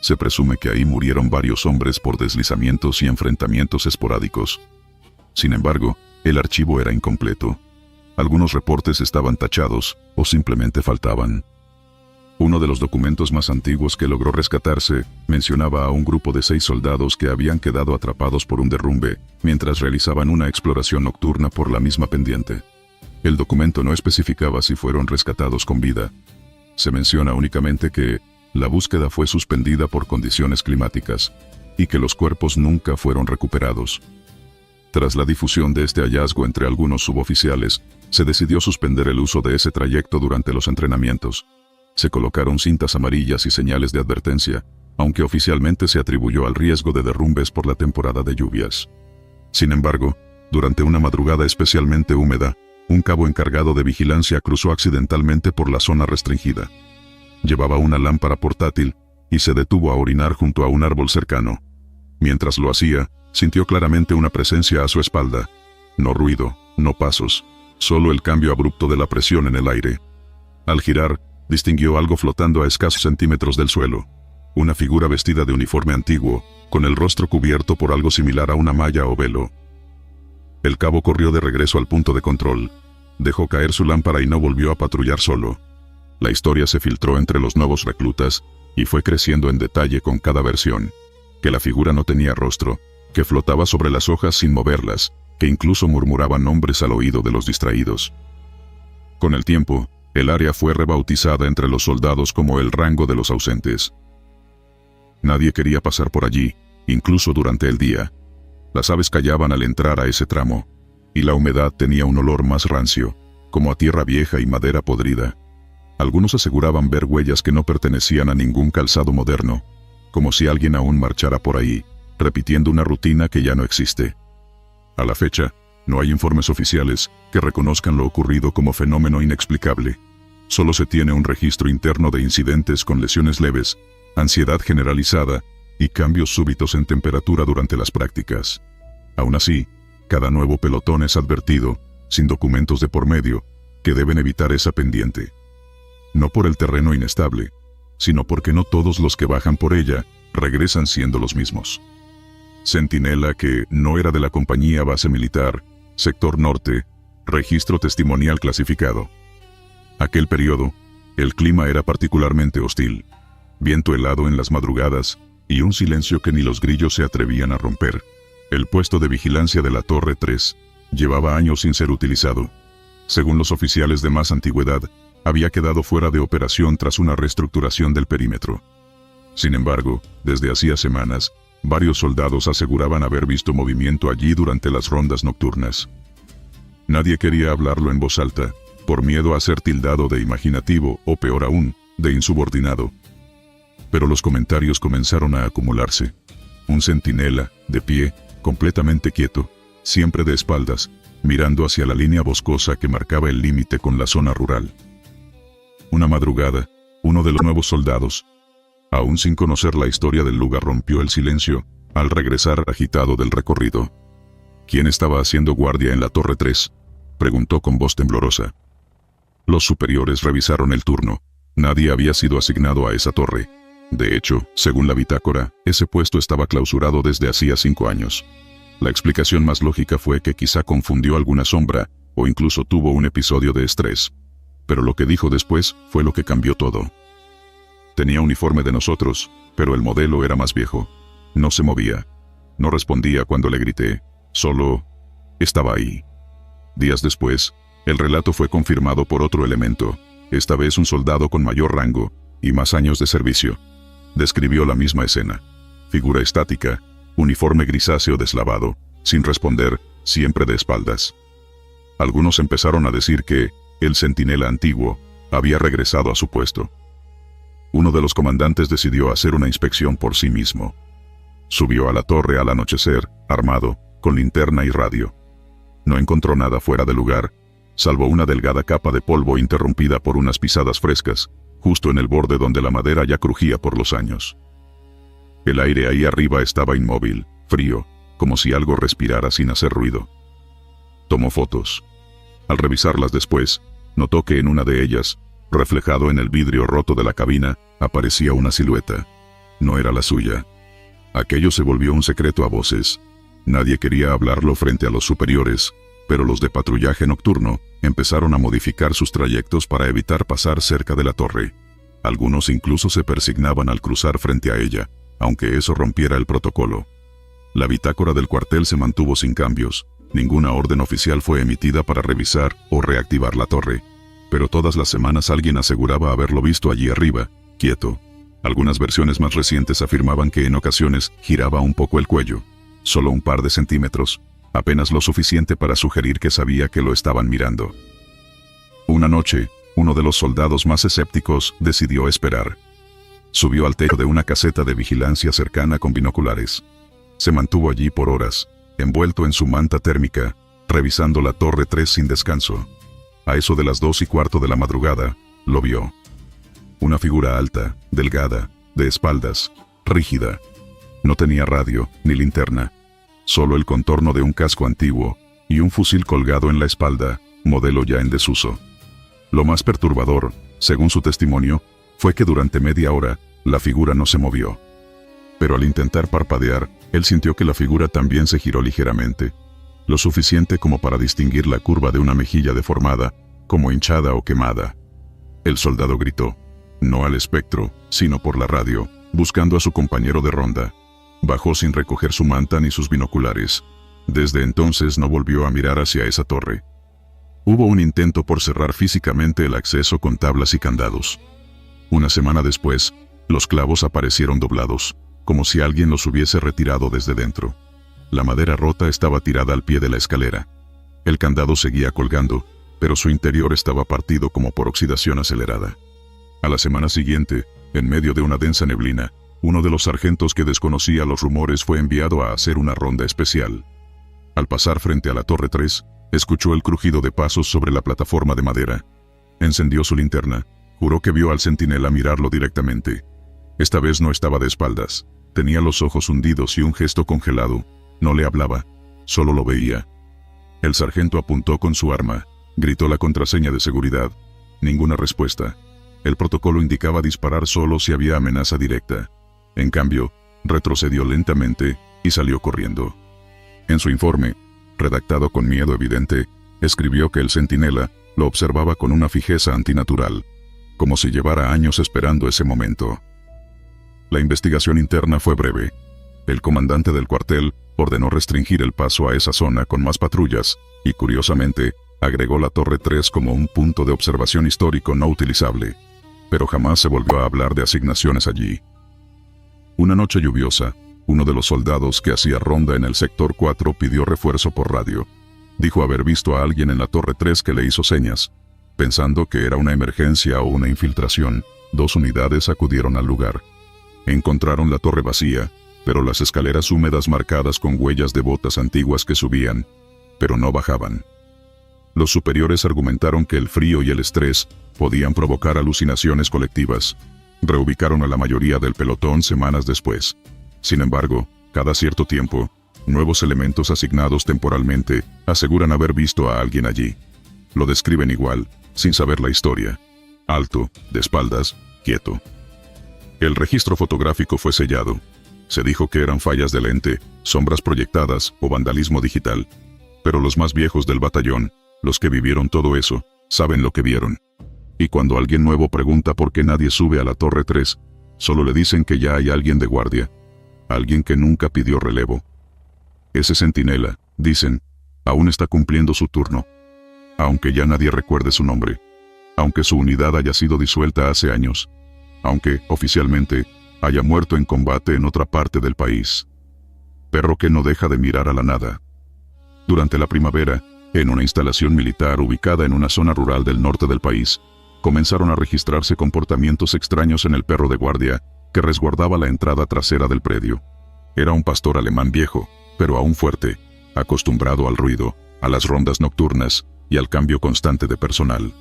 Se presume que ahí murieron varios hombres por deslizamientos y enfrentamientos esporádicos. Sin embargo, el archivo era incompleto. Algunos reportes estaban tachados o simplemente faltaban. Uno de los documentos más antiguos que logró rescatarse mencionaba a un grupo de 6 soldados que habían quedado atrapados por un derrumbe mientras realizaban una exploración nocturna por la misma pendiente. El documento no especificaba si fueron rescatados con vida. Se menciona únicamente que la búsqueda fue suspendida por condiciones climáticas y que los cuerpos nunca fueron recuperados. Tras la difusión de este hallazgo entre algunos suboficiales, se decidió suspender el uso de ese trayecto durante los entrenamientos. Se colocaron cintas amarillas y señales de advertencia, aunque oficialmente se atribuyó al riesgo de derrumbes por la temporada de lluvias. Sin embargo, durante una madrugada especialmente húmeda, un cabo encargado de vigilancia cruzó accidentalmente por la zona restringida. Llevaba una lámpara portátil y se detuvo a orinar junto a un árbol cercano. Mientras lo hacía, sintió claramente una presencia a su espalda. No ruido, no pasos, solo el cambio abrupto de la presión en el aire. Al girar, distinguió algo flotando a escasos centímetros del suelo. Una figura vestida de uniforme antiguo, con el rostro cubierto por algo similar a una malla o velo. El cabo corrió de regreso al punto de control. Dejó caer su lámpara y no volvió a patrullar solo. La historia se filtró entre los nuevos reclutas, y fue creciendo en detalle con cada versión. Que la figura no tenía rostro, que flotaba sobre las hojas sin moverlas, que incluso murmuraba nombres al oído de los distraídos. Con el tiempo, el área fue rebautizada entre los soldados como el rango de los ausentes. Nadie quería pasar por allí, incluso durante el día. Las aves callaban al entrar a ese tramo, y la humedad tenía un olor más rancio, como a tierra vieja y madera podrida. Algunos aseguraban ver huellas que no pertenecían a ningún calzado moderno, como si alguien aún marchara por ahí, repitiendo una rutina que ya no existe. A la fecha, no hay informes oficiales que reconozcan lo ocurrido como fenómeno inexplicable. Solo se tiene un registro interno de incidentes con lesiones leves, ansiedad generalizada y cambios súbitos en temperatura durante las prácticas. Aún así, cada nuevo pelotón es advertido, sin documentos de por medio, que deben evitar esa pendiente. No por el terreno inestable, sino porque no todos los que bajan por ella regresan siendo los mismos. Centinela, que no era de la compañía base militar, sector norte, registro testimonial clasificado. Aquel periodo, el clima era particularmente hostil. Viento helado en las madrugadas, y un silencio que ni los grillos se atrevían a romper. El puesto de vigilancia de la Torre 3 llevaba años sin ser utilizado. Según los oficiales de más antigüedad, había quedado fuera de operación tras una reestructuración del perímetro. Sin embargo, desde hacía semanas, varios soldados aseguraban haber visto movimiento allí durante las rondas nocturnas. Nadie quería hablarlo en voz alta, por miedo a ser tildado de imaginativo o peor aún, de insubordinado. Pero los comentarios comenzaron a acumularse. Un centinela, de pie, completamente quieto, siempre de espaldas, mirando hacia la línea boscosa que marcaba el límite con la zona rural. Una madrugada, uno de los nuevos soldados, aún sin conocer la historia del lugar, rompió el silencio, al regresar agitado del recorrido. ¿Quién estaba haciendo guardia en la Torre 3? Preguntó con voz temblorosa. Los superiores revisaron el turno. Nadie había sido asignado a esa torre. De hecho, según la bitácora, ese puesto estaba clausurado desde hacía 5 años. La explicación más lógica fue que quizá confundió alguna sombra, o incluso tuvo un episodio de estrés. Pero lo que dijo después fue lo que cambió todo. Tenía uniforme de nosotros, pero el modelo era más viejo. No se movía. No respondía cuando le grité. Solo estaba ahí. Días después, el relato fue confirmado por otro elemento, esta vez un soldado con mayor rango y más años de servicio. Describió la misma escena. Figura estática, uniforme grisáceo deslavado, sin responder, siempre de espaldas. Algunos empezaron a decir que el centinela antiguo había regresado a su puesto. Uno de los comandantes decidió hacer una inspección por sí mismo. Subió a la torre al anochecer, armado, con linterna y radio. No encontró nada fuera de lugar, salvo una delgada capa de polvo interrumpida por unas pisadas frescas, justo en el borde donde la madera ya crujía por los años. El aire ahí arriba estaba inmóvil, frío, como si algo respirara sin hacer ruido. Tomó fotos. Al revisarlas después, notó que en una de ellas, reflejado en el vidrio roto de la cabina, aparecía una silueta. No era la suya. Aquello se volvió un secreto a voces. Nadie quería hablarlo frente a los superiores, pero los de patrullaje nocturno empezaron a modificar sus trayectos para evitar pasar cerca de la torre. Algunos incluso se persignaban al cruzar frente a ella, aunque eso rompiera el protocolo. La bitácora del cuartel se mantuvo sin cambios. Ninguna orden oficial fue emitida para revisar o reactivar la torre, pero todas las semanas alguien aseguraba haberlo visto allí arriba, quieto. Algunas versiones más recientes afirmaban que en ocasiones giraba un poco el cuello, solo un par de centímetros, apenas lo suficiente para sugerir que sabía que lo estaban mirando. Una noche, uno de los soldados más escépticos decidió esperar. Subió al techo de una caseta de vigilancia cercana con binoculares. Se mantuvo allí por horas, envuelto en su manta térmica, revisando la Torre 3 sin descanso. A eso de las 2:15 de la madrugada, lo vio. Una figura alta, delgada, de espaldas, rígida. No tenía radio, ni linterna. Solo el contorno de un casco antiguo, y un fusil colgado en la espalda, modelo ya en desuso. Lo más perturbador, según su testimonio, fue que durante media hora, la figura no se movió. Pero al intentar parpadear, él sintió que la figura también se giró ligeramente, lo suficiente como para distinguir la curva de una mejilla deformada, como hinchada o quemada. El soldado gritó, no al espectro, sino por la radio, buscando a su compañero de ronda. Bajó sin recoger su manta ni sus binoculares. Desde entonces no volvió a mirar hacia esa torre. Hubo un intento por cerrar físicamente el acceso con tablas y candados. Una semana después, los clavos aparecieron doblados, como si alguien los hubiese retirado desde dentro. La madera rota estaba tirada al pie de la escalera. El candado seguía colgando, pero su interior estaba partido como por oxidación acelerada. A la semana siguiente, en medio de una densa neblina, uno de los sargentos que desconocía los rumores fue enviado a hacer una ronda especial. Al pasar frente a la Torre 3, escuchó el crujido de pasos sobre la plataforma de madera. Encendió su linterna, juró que vio al centinela mirarlo directamente. Esta vez no estaba de espaldas, tenía los ojos hundidos y un gesto congelado, no le hablaba, solo lo veía. El sargento apuntó con su arma, gritó la contraseña de seguridad, ninguna respuesta. El protocolo indicaba disparar solo si había amenaza directa. En cambio, retrocedió lentamente y salió corriendo. En su informe, redactado con miedo evidente, escribió que el centinela lo observaba con una fijeza antinatural, como si llevara años esperando ese momento. La investigación interna fue breve. El comandante del cuartel ordenó restringir el paso a esa zona con más patrullas, y curiosamente, agregó la Torre 3 como un punto de observación histórico no utilizable. Pero jamás se volvió a hablar de asignaciones allí. Una noche lluviosa, uno de los soldados que hacía ronda en el sector 4 pidió refuerzo por radio. Dijo haber visto a alguien en la Torre 3 que le hizo señas. Pensando que era una emergencia o una infiltración, 2 unidades acudieron al lugar. Encontraron la torre vacía, pero las escaleras húmedas marcadas con huellas de botas antiguas que subían, pero no bajaban. Los superiores argumentaron que el frío y el estrés podían provocar alucinaciones colectivas. Reubicaron a la mayoría del pelotón semanas después. Sin embargo, cada cierto tiempo, nuevos elementos asignados temporalmente aseguran haber visto a alguien allí. Lo describen igual, sin saber la historia. Alto, de espaldas, quieto. El registro fotográfico fue sellado. Se dijo que eran fallas de lente, sombras proyectadas o vandalismo digital. Pero los más viejos del batallón, los que vivieron todo eso, saben lo que vieron. Y cuando alguien nuevo pregunta por qué nadie sube a la Torre 3, solo le dicen que ya hay alguien de guardia. Alguien que nunca pidió relevo. Ese centinela, dicen, aún está cumpliendo su turno. Aunque ya nadie recuerde su nombre. Aunque su unidad haya sido disuelta hace años. Aunque, oficialmente, haya muerto en combate en otra parte del país. Perro que no deja de mirar a la nada. Durante la primavera, en una instalación militar ubicada en una zona rural del norte del país, comenzaron a registrarse comportamientos extraños en el perro de guardia que resguardaba la entrada trasera del predio. Era un pastor alemán viejo, pero aún fuerte, acostumbrado al ruido, a las rondas nocturnas y al cambio constante de personal.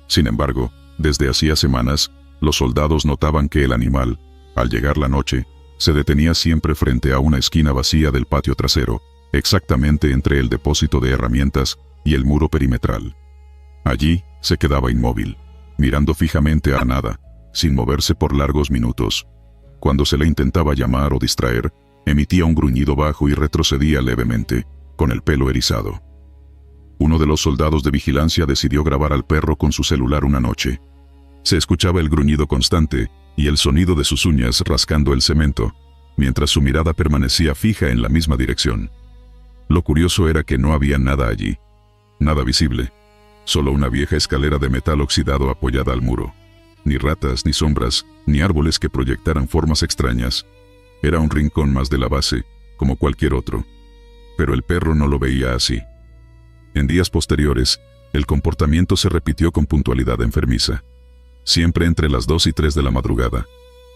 Sin embargo, desde hacía semanas, los soldados notaban que el animal, al llegar la noche, se detenía siempre frente a una esquina vacía del patio trasero, exactamente entre el depósito de herramientas y el muro perimetral. Allí, se quedaba inmóvil, mirando fijamente a nada, sin moverse por largos minutos. Cuando se le intentaba llamar o distraer, emitía un gruñido bajo y retrocedía levemente, con el pelo erizado. Uno de los soldados de vigilancia decidió grabar al perro con su celular una noche. Se escuchaba el gruñido constante y el sonido de sus uñas rascando el cemento, mientras su mirada permanecía fija en la misma dirección. Lo curioso era que no había nada allí. Nada visible. Solo una vieja escalera de metal oxidado apoyada al muro. Ni ratas, ni sombras, ni árboles que proyectaran formas extrañas. Era un rincón más de la base, como cualquier otro. Pero el perro no lo veía así. En días posteriores, el comportamiento se repitió con puntualidad enfermiza. Siempre entre las 2 y 3 de la madrugada.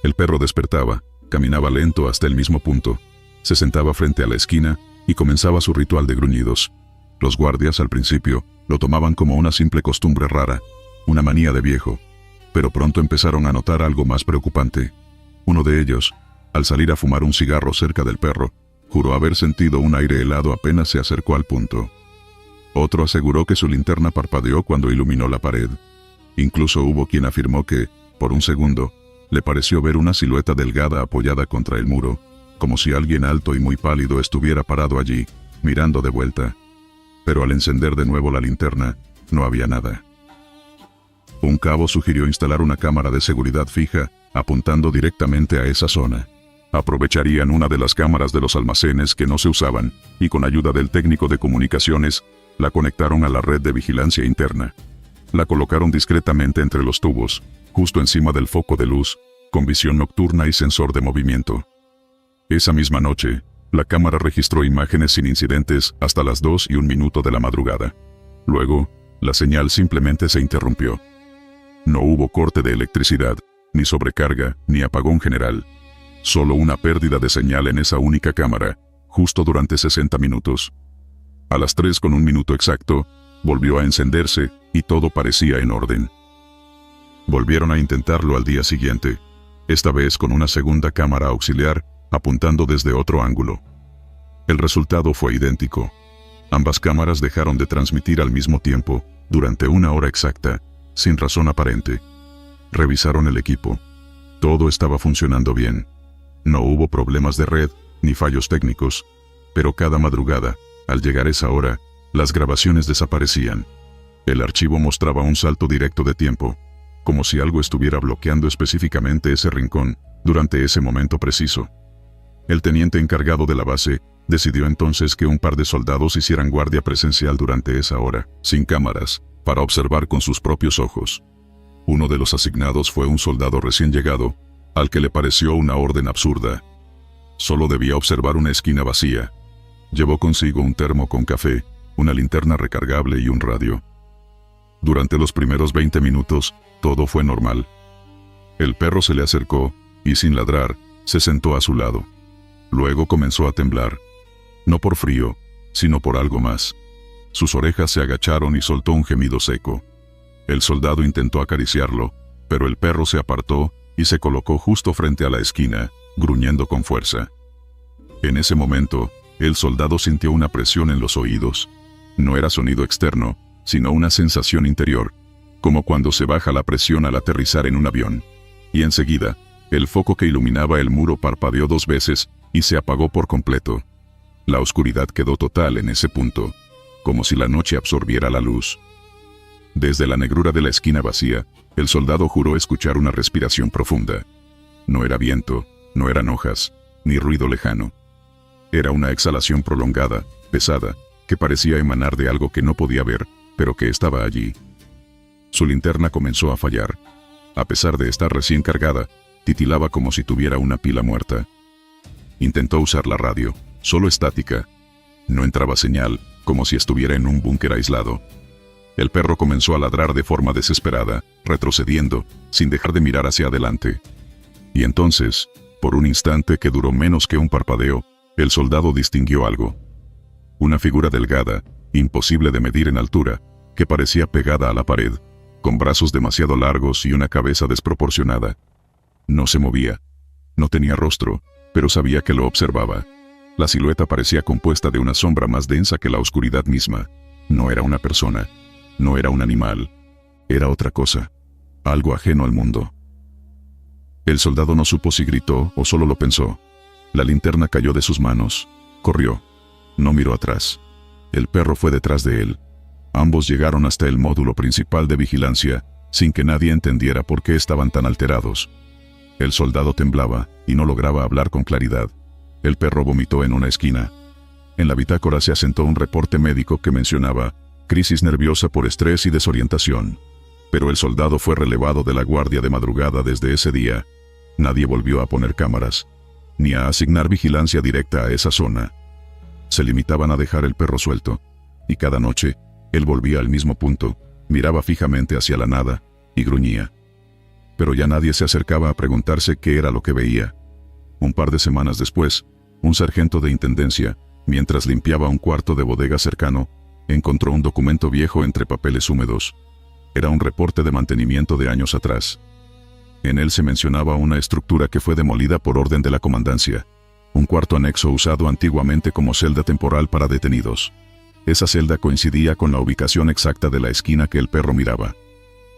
El perro despertaba, caminaba lento hasta el mismo punto, se sentaba frente a la esquina y comenzaba su ritual de gruñidos. Los guardias, al principio, lo tomaban como una simple costumbre rara, una manía de viejo, pero pronto empezaron a notar algo más preocupante. Uno de ellos, al salir a fumar un cigarro cerca del perro, juró haber sentido un aire helado apenas se acercó al punto. Otro aseguró que su linterna parpadeó cuando iluminó la pared. Incluso hubo quien afirmó que, por un segundo, le pareció ver una silueta delgada apoyada contra el muro, como si alguien alto y muy pálido estuviera parado allí, mirando de vuelta. Pero al encender de nuevo la linterna, no había nada. Un cabo sugirió instalar una cámara de seguridad fija, apuntando directamente a esa zona. Aprovecharían una de las cámaras de los almacenes que no se usaban, y con ayuda del técnico de comunicaciones, la conectaron a la red de vigilancia interna. La colocaron discretamente entre los tubos, justo encima del foco de luz, con visión nocturna y sensor de movimiento. Esa misma noche, la cámara registró imágenes sin incidentes hasta las 2:01 de la madrugada. Luego, la señal simplemente se interrumpió. No hubo corte de electricidad, ni sobrecarga, ni apagón general. Solo una pérdida de señal en esa única cámara, justo durante 60 minutos. A las 3:01 exacto, volvió a encenderse, y todo parecía en orden. Volvieron a intentarlo al día siguiente, esta vez con una segunda cámara auxiliar, apuntando desde otro ángulo. El resultado fue idéntico. Ambas cámaras dejaron de transmitir al mismo tiempo, durante 1 hora exacta, sin razón aparente. Revisaron el equipo. Todo estaba funcionando bien. No hubo problemas de red, ni fallos técnicos, pero cada madrugada, al llegar esa hora, las grabaciones desaparecían. El archivo mostraba un salto directo de tiempo, como si algo estuviera bloqueando específicamente ese rincón, durante ese momento preciso. El teniente encargado de la base decidió entonces que un par de soldados hicieran guardia presencial durante esa hora, sin cámaras, para observar con sus propios ojos. Uno de los asignados fue un soldado recién llegado, al que le pareció una orden absurda. Solo debía observar una esquina vacía. Llevó consigo un termo con café, una linterna recargable y un radio. Durante los primeros 20 minutos, todo fue normal. El perro se le acercó, y sin ladrar, se sentó a su lado. Luego comenzó a temblar. No por frío, sino por algo más. Sus orejas se agacharon y soltó un gemido seco. El soldado intentó acariciarlo, pero el perro se apartó y se colocó justo frente a la esquina, gruñendo con fuerza. En ese momento, el soldado sintió una presión en los oídos. No era sonido externo, sino una sensación interior, como cuando se baja la presión al aterrizar en un avión. Y enseguida, el foco que iluminaba el muro parpadeó 2 veces y se apagó por completo. La oscuridad quedó total en ese punto, como si la noche absorbiera la luz. Desde la negrura de la esquina vacía, el soldado juró escuchar una respiración profunda. No era viento, no eran hojas, ni ruido lejano. Era una exhalación prolongada, pesada, que parecía emanar de algo que no podía ver, pero que estaba allí. Su linterna comenzó a fallar. A pesar de estar recién cargada, titilaba como si tuviera una pila muerta. Intentó usar la radio, solo estática. No entraba señal, como si estuviera en un búnker aislado. El perro comenzó a ladrar de forma desesperada, retrocediendo, sin dejar de mirar hacia adelante. Y entonces, por un instante que duró menos que un parpadeo, el soldado distinguió algo. Una figura delgada, imposible de medir en altura, que parecía pegada a la pared, con brazos demasiado largos y una cabeza desproporcionada. No se movía. No tenía rostro, pero sabía que lo observaba. La silueta parecía compuesta de una sombra más densa que la oscuridad misma. No era una persona. No era un animal. Era otra cosa. Algo ajeno al mundo. El soldado no supo si gritó o solo lo pensó. La linterna cayó de sus manos. Corrió. No miró atrás. El perro fue detrás de él. Ambos llegaron hasta el módulo principal de vigilancia, sin que nadie entendiera por qué estaban tan alterados. El soldado temblaba y no lograba hablar con claridad. El perro vomitó en una esquina. En la bitácora se asentó un reporte médico que mencionaba crisis nerviosa por estrés y desorientación. Pero el soldado fue relevado de la guardia de madrugada desde ese día. Nadie volvió a poner cámaras, ni a asignar vigilancia directa a esa zona. Se limitaban a dejar el perro suelto, y cada noche, él volvía al mismo punto, miraba fijamente hacia la nada, y gruñía. Pero ya nadie se acercaba a preguntarse qué era lo que veía. Un par de semanas después, un sargento de intendencia, mientras limpiaba un cuarto de bodega cercano, encontró un documento viejo entre papeles húmedos. Era un reporte de mantenimiento de años atrás. En él se mencionaba una estructura que fue demolida por orden de la comandancia, un cuarto anexo usado antiguamente como celda temporal para detenidos. Esa celda coincidía con la ubicación exacta de la esquina que el perro miraba.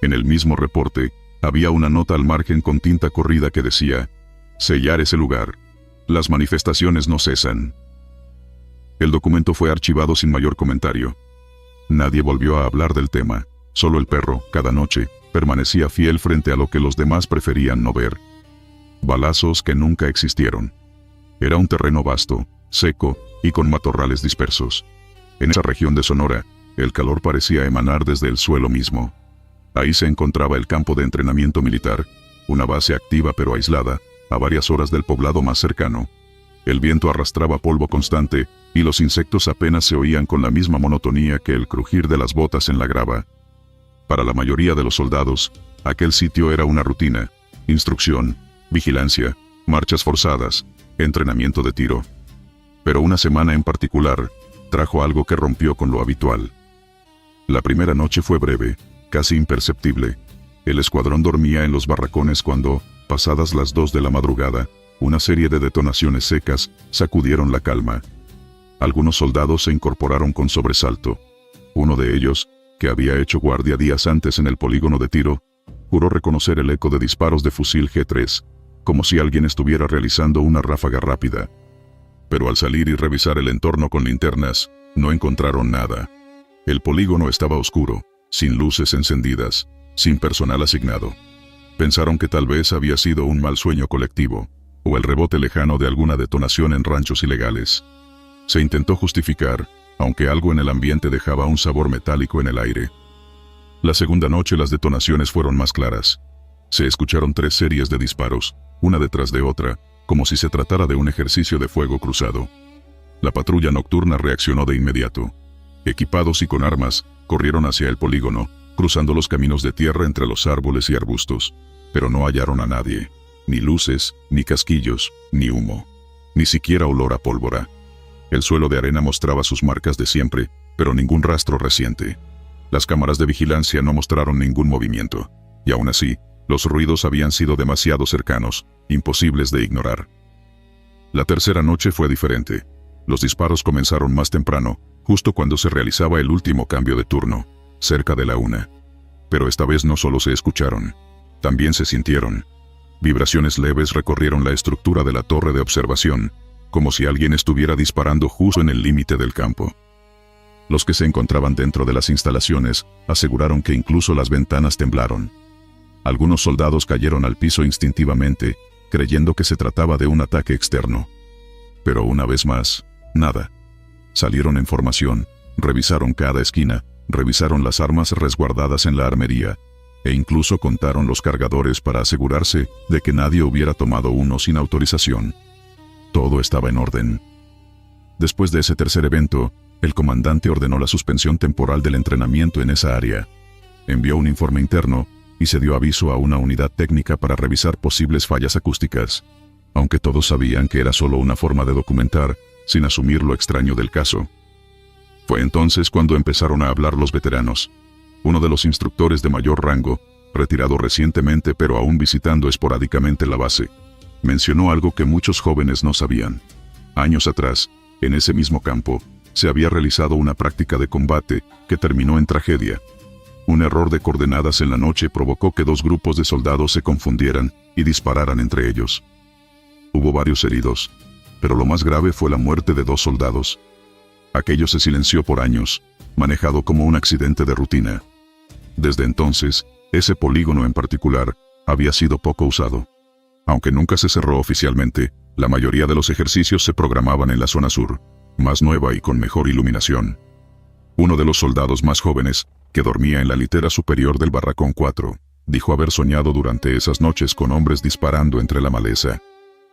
En el mismo reporte, había una nota al margen con tinta corrida que decía: sellar ese lugar. Las manifestaciones no cesan. El documento fue archivado sin mayor comentario. Nadie volvió a hablar del tema. Solo el perro, cada noche, permanecía fiel frente a lo que los demás preferían no ver. Balazos que nunca existieron. Era un terreno vasto, seco y con matorrales dispersos. En esa región de Sonora, el calor parecía emanar desde el suelo mismo. Ahí se encontraba el campo de entrenamiento militar, una base activa pero aislada, a varias horas del poblado más cercano. El viento arrastraba polvo constante, y los insectos apenas se oían con la misma monotonía que el crujir de las botas en la grava. Para la mayoría de los soldados, aquel sitio era una rutina: instrucción, vigilancia, marchas forzadas, entrenamiento de tiro. Pero una semana en particular trajo algo que rompió con lo habitual. La primera noche fue breve, casi imperceptible. El escuadrón dormía en los barracones cuando, pasadas las 2 de la madrugada, una serie de detonaciones secas sacudieron la calma. Algunos soldados se incorporaron con sobresalto. Uno de ellos, que había hecho guardia días antes en el polígono de tiro, juró reconocer el eco de disparos de fusil G3, como si alguien estuviera realizando una ráfaga rápida. Pero al salir y revisar el entorno con linternas, no encontraron nada. El polígono estaba oscuro, sin luces encendidas, sin personal asignado. Pensaron que tal vez había sido un mal sueño colectivo, o el rebote lejano de alguna detonación en ranchos ilegales. Se intentó justificar, aunque algo en el ambiente dejaba un sabor metálico en el aire. La segunda noche las detonaciones fueron más claras. Se escucharon 3 series de disparos, una detrás de otra, como si se tratara de un ejercicio de fuego cruzado. La patrulla nocturna reaccionó de inmediato. Equipados y con armas, corrieron hacia el polígono, cruzando los caminos de tierra entre los árboles y arbustos, pero no hallaron a nadie. Ni luces, ni casquillos, ni humo. Ni siquiera olor a pólvora. El suelo de arena mostraba sus marcas de siempre, pero ningún rastro reciente. Las cámaras de vigilancia no mostraron ningún movimiento, y aún así, los ruidos habían sido demasiado cercanos, imposibles de ignorar. La tercera noche fue diferente. Los disparos comenzaron más temprano, justo cuando se realizaba el último cambio de turno, cerca de la 1. Pero esta vez no solo se escucharon, también se sintieron. Vibraciones leves recorrieron la estructura de la torre de observación, como si alguien estuviera disparando justo en el límite del campo. Los que se encontraban dentro de las instalaciones aseguraron que incluso las ventanas temblaron. Algunos soldados cayeron al piso instintivamente, creyendo que se trataba de un ataque externo. Pero una vez más, nada. Salieron en formación, revisaron cada esquina, revisaron las armas resguardadas en la armería, e incluso contaron los cargadores para asegurarse de que nadie hubiera tomado uno sin autorización. Todo estaba en orden. Después de ese tercer evento, el comandante ordenó la suspensión temporal del entrenamiento en esa área. Envió un informe interno y se dio aviso a una unidad técnica para revisar posibles fallas acústicas, aunque todos sabían que era solo una forma de documentar, sin asumir lo extraño del caso. Fue entonces cuando empezaron a hablar los veteranos. Uno de los instructores de mayor rango, retirado recientemente pero aún visitando esporádicamente la base, mencionó algo que muchos jóvenes no sabían. Años atrás, en ese mismo campo, se había realizado una práctica de combate que terminó en tragedia. Un error de coordenadas en la noche provocó que 2 grupos de soldados se confundieran y dispararan entre ellos. Hubo varios heridos, pero lo más grave fue la muerte de 2 soldados. Aquello se silenció por años, manejado como un accidente de rutina. Desde entonces, ese polígono en particular había sido poco usado. Aunque nunca se cerró oficialmente, la mayoría de los ejercicios se programaban en la zona sur, más nueva y con mejor iluminación. Uno de los soldados más jóvenes, que dormía en la litera superior del barracón 4, dijo haber soñado durante esas noches con hombres disparando entre la maleza.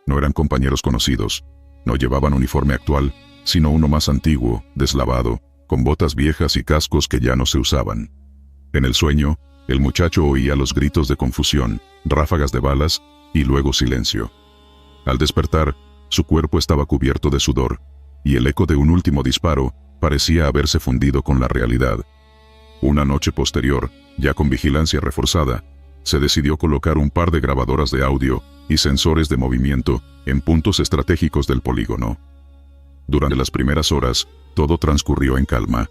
No eran compañeros conocidos, no llevaban uniforme actual, sino uno más antiguo, deslavado, con botas viejas y cascos que ya no se usaban. En el sueño, el muchacho oía los gritos de confusión, ráfagas de balas, y luego silencio. Al despertar, su cuerpo estaba cubierto de sudor, y el eco de un último disparo parecía haberse fundido con la realidad. Una noche posterior, ya con vigilancia reforzada, se decidió colocar un par de grabadoras de audio y sensores de movimiento en puntos estratégicos del polígono. Durante las primeras horas, Todo transcurrió en calma,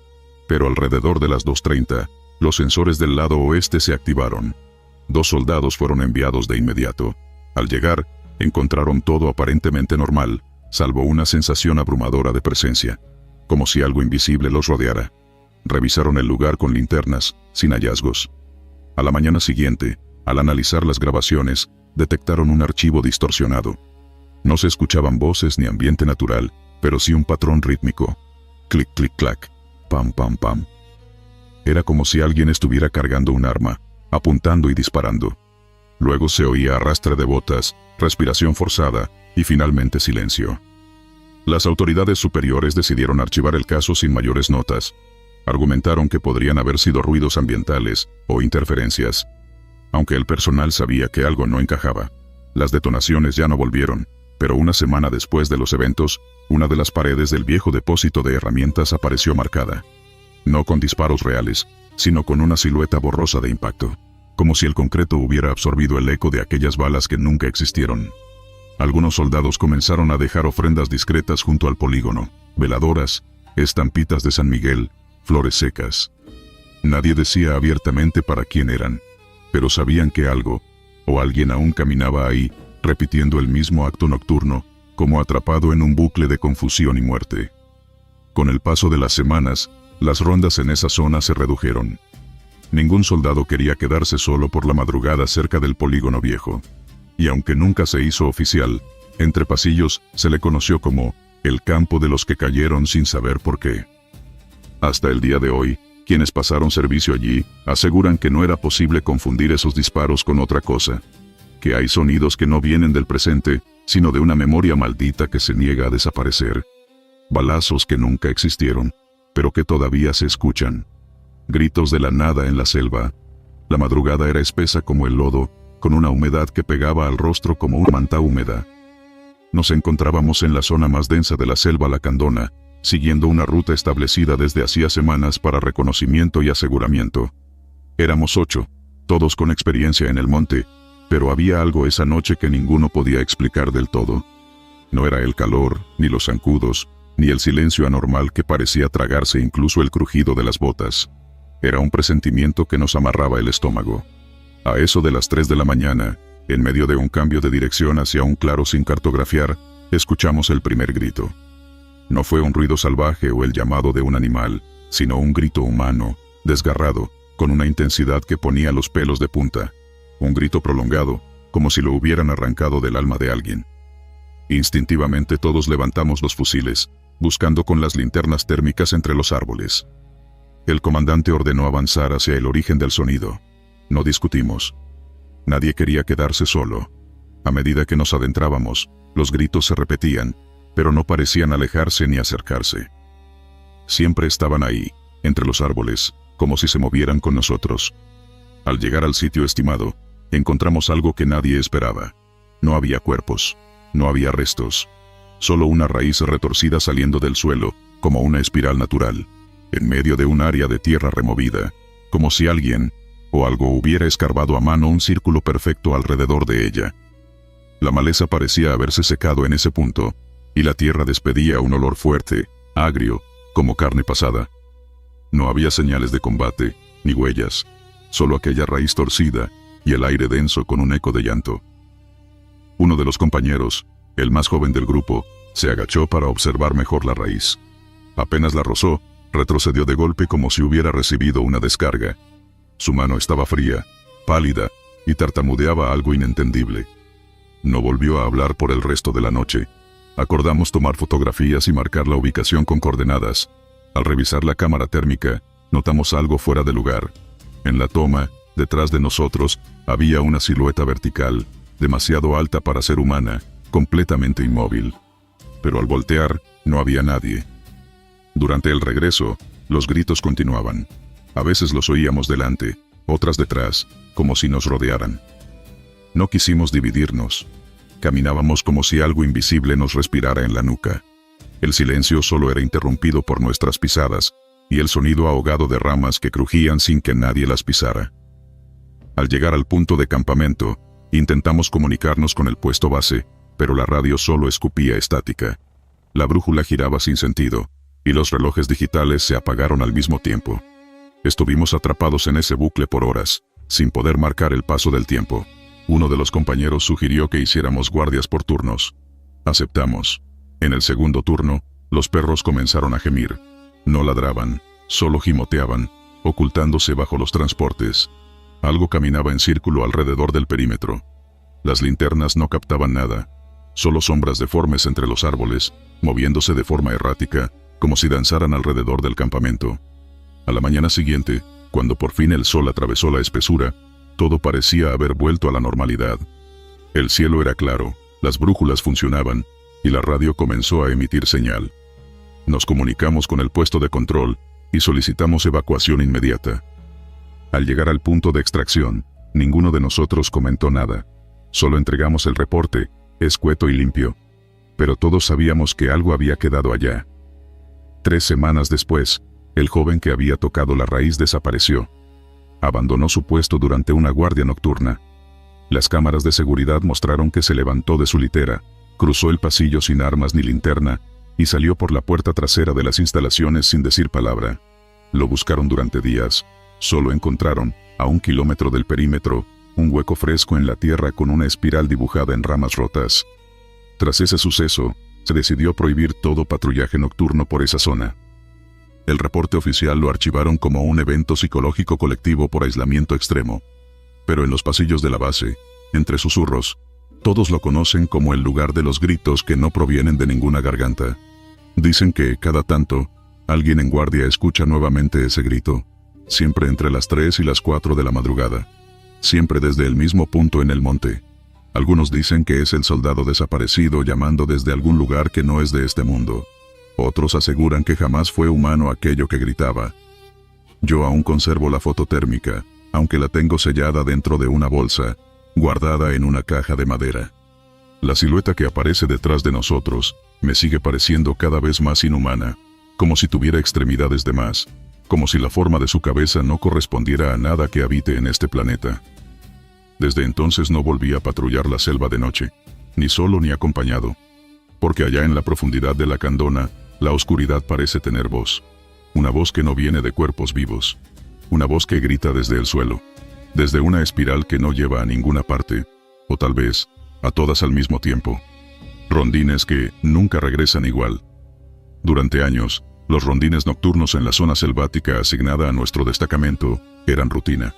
pero alrededor de las 2:30, los sensores del lado oeste se activaron. 2 soldados fueron enviados de inmediato. Al llegar, encontraron todo aparentemente normal, salvo una sensación abrumadora de presencia, como si algo invisible los rodeara. Revisaron el lugar con linternas, sin hallazgos. A la mañana siguiente, al analizar las grabaciones, detectaron un archivo distorsionado. No se escuchaban voces ni ambiente natural, pero sí un patrón rítmico. Clic, clic, clac. Pam, pam, pam. Era como si alguien estuviera cargando un arma, apuntando y disparando. Luego se oía arrastre de botas, respiración forzada y finalmente silencio. Las autoridades superiores decidieron archivar el caso sin mayores notas. Argumentaron que podrían haber sido ruidos ambientales o interferencias. Aunque el personal sabía que algo no encajaba. Las detonaciones ya no volvieron, pero una semana después de los eventos, una de las paredes del viejo depósito de herramientas apareció marcada. No con disparos reales, sino con una silueta borrosa de impacto, como si el concreto hubiera absorbido el eco de aquellas balas que nunca existieron. Algunos soldados comenzaron a dejar ofrendas discretas junto al polígono, veladoras, estampitas de San Miguel, flores secas. Nadie decía abiertamente para quién eran, pero sabían que algo, o alguien aún caminaba ahí, repitiendo el mismo acto nocturno, como atrapado en un bucle de confusión y muerte. Con el paso de las semanas, las rondas en esa zona se redujeron. Ningún soldado quería quedarse solo por la madrugada cerca del polígono viejo. Y aunque nunca se hizo oficial, entre pasillos se le conoció como el campo de los que cayeron sin saber por qué. Hasta el día de hoy, quienes pasaron servicio allí, aseguran que no era posible confundir esos disparos con otra cosa. Que hay sonidos que no vienen del presente, sino de una memoria maldita que se niega a desaparecer. Balazos que nunca existieron, pero que todavía se escuchan. Gritos de la nada en la selva. La madrugada era espesa como el lodo, con una humedad que pegaba al rostro como una manta húmeda. Nos encontrábamos en la zona más densa de la selva lacandona, siguiendo una ruta establecida desde hacía semanas para reconocimiento y aseguramiento. Éramos 8, todos con experiencia en el monte, pero había algo esa noche que ninguno podía explicar del todo. No era el calor, ni los zancudos, ni el silencio anormal que parecía tragarse incluso el crujido de las botas. Era un presentimiento que nos amarraba el estómago. A eso de las 3 de la mañana, en medio de un cambio de dirección hacia un claro sin cartografiar, escuchamos el primer grito. No fue un ruido salvaje o el llamado de un animal, sino un grito humano, desgarrado, con una intensidad que ponía los pelos de punta. Un grito prolongado, como si lo hubieran arrancado del alma de alguien. Instintivamente todos levantamos los fusiles, buscando con las linternas térmicas entre los árboles. El comandante ordenó avanzar hacia el origen del sonido. No discutimos. Nadie quería quedarse solo. A medida que nos adentrábamos, los gritos se repetían, pero no parecían alejarse ni acercarse. Siempre estaban ahí, entre los árboles, como si se movieran con nosotros. Al llegar al sitio estimado, encontramos algo que nadie esperaba. No había cuerpos, no había restos, solo una raíz retorcida saliendo del suelo, como una espiral natural, en medio de un área de tierra removida, como si alguien o algo hubiera escarbado a mano un círculo perfecto alrededor de ella. La maleza parecía haberse secado en ese punto, y la tierra despedía un olor fuerte, agrio, como carne pasada. No había señales de combate, ni huellas, solo aquella raíz torcida, y el aire denso con un eco de llanto. Uno de los compañeros, el más joven del grupo, se agachó para observar mejor la raíz. Apenas la rozó, retrocedió de golpe como si hubiera recibido una descarga. Su mano estaba fría, pálida, y tartamudeaba algo inentendible. No volvió a hablar por el resto de la noche. Acordamos tomar fotografías y marcar la ubicación con coordenadas. Al revisar la cámara térmica, notamos algo fuera de lugar. En la toma, detrás de nosotros, había una silueta vertical, demasiado alta para ser humana, completamente inmóvil. Pero al voltear, no había nadie. Durante el regreso, los gritos continuaban. A veces los oíamos delante, otras detrás, como si nos rodearan. No quisimos dividirnos. Caminábamos como si algo invisible nos respirara en la nuca. El silencio solo era interrumpido por nuestras pisadas, y el sonido ahogado de ramas que crujían sin que nadie las pisara. Al llegar al punto de campamento, intentamos comunicarnos con el puesto base, pero la radio solo escupía estática. La brújula giraba sin sentido, y los relojes digitales se apagaron al mismo tiempo. Estuvimos atrapados en ese bucle por horas, sin poder marcar el paso del tiempo. Uno de los compañeros sugirió que hiciéramos guardias por turnos. Aceptamos. En el segundo turno, los perros comenzaron a gemir. No ladraban, solo gimoteaban, ocultándose bajo los transportes. Algo caminaba en círculo alrededor del perímetro. Las linternas no captaban nada, solo sombras deformes entre los árboles, moviéndose de forma errática, como si danzaran alrededor del campamento. A la mañana siguiente, cuando por fin el sol atravesó la espesura, todo parecía haber vuelto a la normalidad. El cielo era claro, las brújulas funcionaban, y la radio comenzó a emitir señal. Nos comunicamos con el puesto de control, y solicitamos evacuación inmediata. Al llegar al punto de extracción, ninguno de nosotros comentó nada. Solo entregamos el reporte, escueto y limpio. Pero todos sabíamos que algo había quedado allá. 3 semanas después, el joven que había tocado la raíz desapareció. Abandonó su puesto durante una guardia nocturna. Las cámaras de seguridad mostraron que se levantó de su litera, cruzó el pasillo sin armas ni linterna, y salió por la puerta trasera de las instalaciones sin decir palabra. Lo buscaron durante días. Solo encontraron, a 1 kilómetro del perímetro, un hueco fresco en la tierra con una espiral dibujada en ramas rotas. Tras ese suceso, se decidió prohibir todo patrullaje nocturno por esa zona. El reporte oficial lo archivaron como un evento psicológico colectivo por aislamiento extremo. Pero en los pasillos de la base, entre susurros, todos lo conocen como el lugar de los gritos que no provienen de ninguna garganta. Dicen que, cada tanto, alguien en guardia escucha nuevamente ese grito, siempre entre las 3 y las 4 de la madrugada, siempre desde el mismo punto en el monte. Algunos dicen que es el soldado desaparecido llamando desde algún lugar que no es de este mundo. Otros aseguran que jamás fue humano aquello que gritaba. Yo aún conservo la foto térmica, aunque la tengo sellada dentro de una bolsa, guardada en una caja de madera. La silueta que aparece detrás de nosotros, me sigue pareciendo cada vez más inhumana, como si tuviera extremidades de más, como si la forma de su cabeza no correspondiera a nada que habite en este planeta. Desde entonces no volví a patrullar la selva de noche, ni solo ni acompañado, porque allá en la profundidad de la Candona, la oscuridad parece tener voz. Una voz que no viene de cuerpos vivos. Una voz que grita desde el suelo. Desde una espiral que no lleva a ninguna parte. O tal vez, a todas al mismo tiempo. Rondines que nunca regresan igual. Durante años, los rondines nocturnos en la zona selvática asignada a nuestro destacamento eran rutina.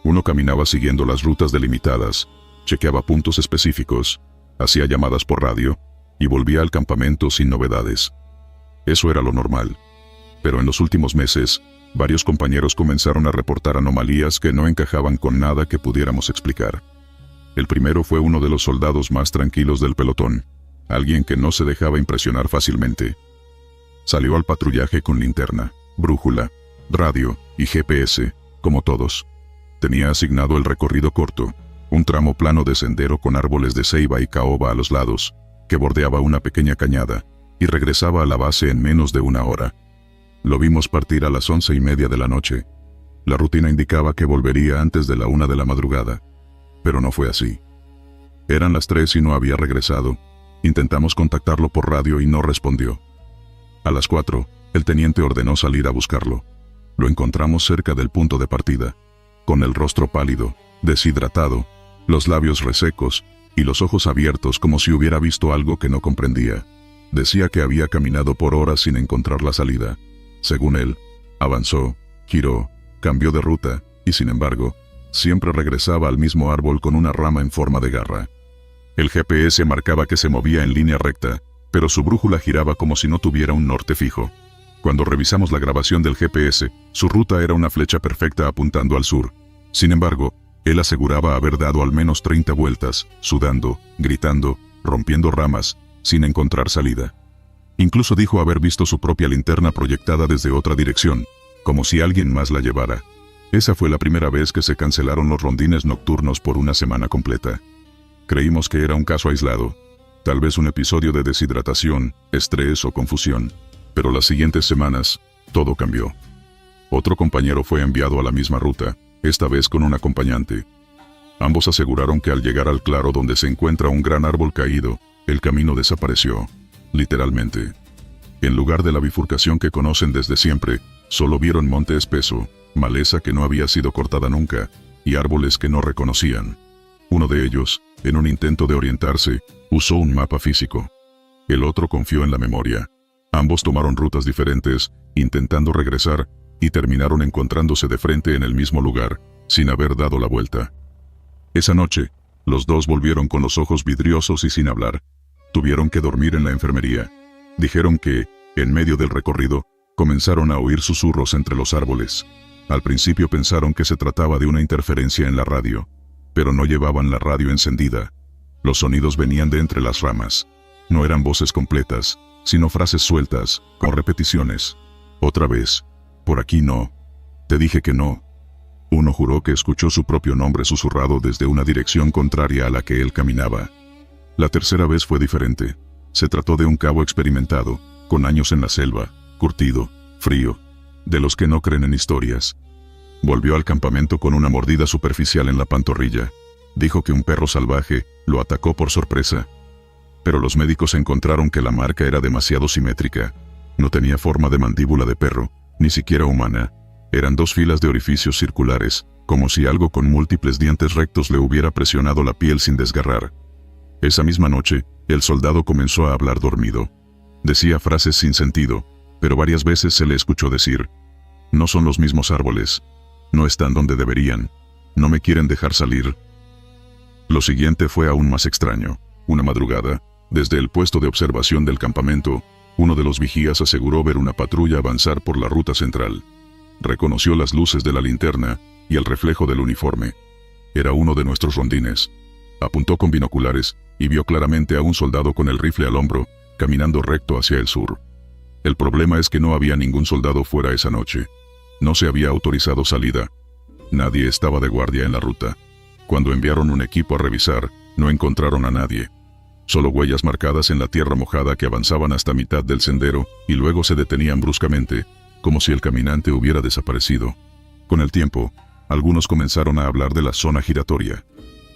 Uno caminaba siguiendo las rutas delimitadas, chequeaba puntos específicos, hacía llamadas por radio, y volvía al campamento sin novedades. Eso era lo normal. Pero en los últimos meses, varios compañeros comenzaron a reportar anomalías que no encajaban con nada que pudiéramos explicar. El primero fue uno de los soldados más tranquilos del pelotón, alguien que no se dejaba impresionar fácilmente. Salió al patrullaje con linterna, brújula, radio y GPS, como todos. Tenía asignado el recorrido corto, un tramo plano de sendero con árboles de ceiba y caoba a los lados, que bordeaba una pequeña cañada, y regresaba a la base en menos de 1 hora. Lo vimos partir a las 11:30 de la noche. La rutina indicaba que volvería antes de la 1 de la madrugada, pero no fue así. Eran las 3 y no había regresado. Intentamos contactarlo por radio y no respondió. A las 4, el teniente ordenó salir a buscarlo. Lo encontramos cerca del punto de partida, con el rostro pálido, deshidratado, los labios resecos, y los ojos abiertos como si hubiera visto algo que no comprendía. Decía que había caminado por horas sin encontrar la salida. Según él, avanzó, giró, cambió de ruta, y sin embargo, siempre regresaba al mismo árbol con una rama en forma de garra. El GPS marcaba que se movía en línea recta, pero su brújula giraba como si no tuviera un norte fijo. Cuando revisamos la grabación del GPS, su ruta era una flecha perfecta apuntando al sur. Sin embargo, él aseguraba haber dado al menos 30 vueltas, sudando, gritando, rompiendo ramas, sin encontrar salida. Incluso dijo haber visto su propia linterna proyectada desde otra dirección, como si alguien más la llevara. Esa fue la primera vez que se cancelaron los rondines nocturnos por una semana completa. Creímos que era un caso aislado, tal vez un episodio de deshidratación, estrés o confusión, pero las siguientes semanas, todo cambió. Otro compañero fue enviado a la misma ruta, esta vez con un acompañante. Ambos aseguraron que al llegar al claro donde se encuentra un gran árbol caído, el camino desapareció, literalmente. En lugar de la bifurcación que conocen desde siempre, solo vieron monte espeso, maleza que no había sido cortada nunca, y árboles que no reconocían. Uno de ellos, en un intento de orientarse, usó un mapa físico. El otro confió en la memoria. Ambos tomaron rutas diferentes, intentando regresar, y terminaron encontrándose de frente en el mismo lugar, sin haber dado la vuelta. Esa noche, los dos volvieron con los ojos vidriosos y sin hablar. Tuvieron que dormir en la enfermería. Dijeron que, en medio del recorrido, comenzaron a oír susurros entre los árboles. Al principio pensaron que se trataba de una interferencia en la radio, pero no llevaban la radio encendida. Los sonidos venían de entre las ramas. No eran voces completas, sino frases sueltas, con repeticiones. Otra vez. Por aquí no. Te dije que no. Uno juró que escuchó su propio nombre susurrado desde una dirección contraria a la que él caminaba. La tercera vez fue diferente. Se trató de un cabo experimentado, con años en la selva, curtido, frío, de los que no creen en historias. Volvió al campamento con una mordida superficial en la pantorrilla. Dijo que un perro salvaje lo atacó por sorpresa. Pero los médicos encontraron que la marca era demasiado simétrica. No tenía forma de mandíbula de perro, ni siquiera humana. Eran dos filas de orificios circulares, como si algo con múltiples dientes rectos le hubiera presionado la piel sin desgarrar. Esa misma noche, el soldado comenzó a hablar dormido. Decía frases sin sentido, pero varias veces se le escuchó decir: no son los mismos árboles. No están donde deberían. No me quieren dejar salir. Lo siguiente fue aún más extraño. Una madrugada, desde el puesto de observación del campamento, uno de los vigías aseguró ver una patrulla avanzar por la ruta central. Reconoció las luces de la linterna y el reflejo del uniforme. Era uno de nuestros rondines. Apuntó con binoculares y vio claramente a un soldado con el rifle al hombro, caminando recto hacia el sur. El problema es que no había ningún soldado fuera esa noche. No se había autorizado salida. Nadie estaba de guardia en la ruta. Cuando enviaron un equipo a revisar, no encontraron a nadie. Solo huellas marcadas en la tierra mojada que avanzaban hasta mitad del sendero y luego se detenían bruscamente, como si el caminante hubiera desaparecido. Con el tiempo, algunos comenzaron a hablar de la zona giratoria.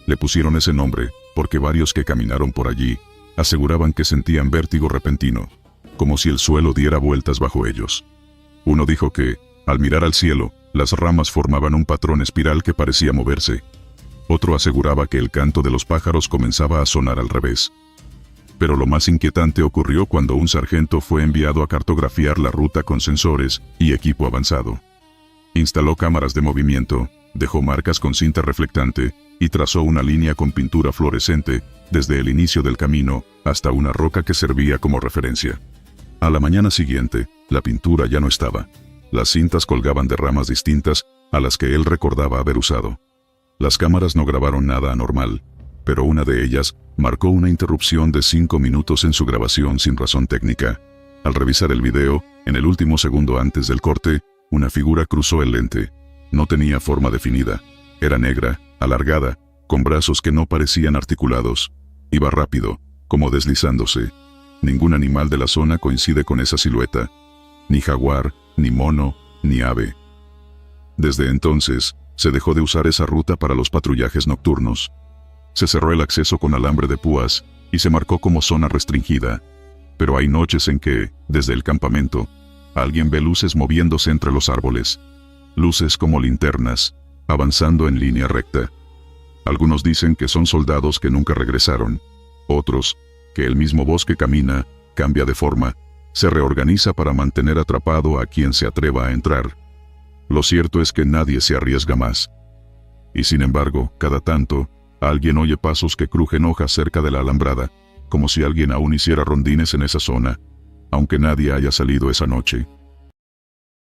Le pusieron ese nombre porque varios que caminaron por allí aseguraban que sentían vértigo repentino, como si el suelo diera vueltas bajo ellos. Uno dijo que, al mirar al cielo, las ramas formaban un patrón espiral que parecía moverse. Otro aseguraba que el canto de los pájaros comenzaba a sonar al revés. Pero lo más inquietante ocurrió cuando un sargento fue enviado a cartografiar la ruta con sensores y equipo avanzado. Instaló cámaras de movimiento, dejó marcas con cinta reflectante y trazó una línea con pintura fluorescente desde el inicio del camino hasta una roca que servía como referencia. A la mañana siguiente, la pintura ya no estaba. Las cintas colgaban de ramas distintas a las que él recordaba haber usado. Las cámaras no grabaron nada anormal, pero una de ellas marcó una interrupción de 5 minutos en su grabación sin razón técnica. Al revisar el video, en el último segundo antes del corte, una figura cruzó el lente. No tenía forma definida. Era negra, alargada, con brazos que no parecían articulados. Iba rápido, como deslizándose. Ningún animal de la zona coincide con esa silueta. Ni jaguar, ni mono, ni ave. Desde entonces, se dejó de usar esa ruta para los patrullajes nocturnos. Se cerró el acceso con alambre de púas y se marcó como zona restringida. Pero hay noches en que, desde el campamento, alguien ve luces moviéndose entre los árboles. Luces como linternas, avanzando en línea recta. Algunos dicen que son soldados que nunca regresaron. Otros, que el mismo bosque camina, cambia de forma, se reorganiza para mantener atrapado a quien se atreva a entrar. Lo cierto es que nadie se arriesga más. Y sin embargo, cada tanto, alguien oye pasos que crujen hojas cerca de la alambrada, como si alguien aún hiciera rondines en esa zona, aunque nadie haya salido esa noche.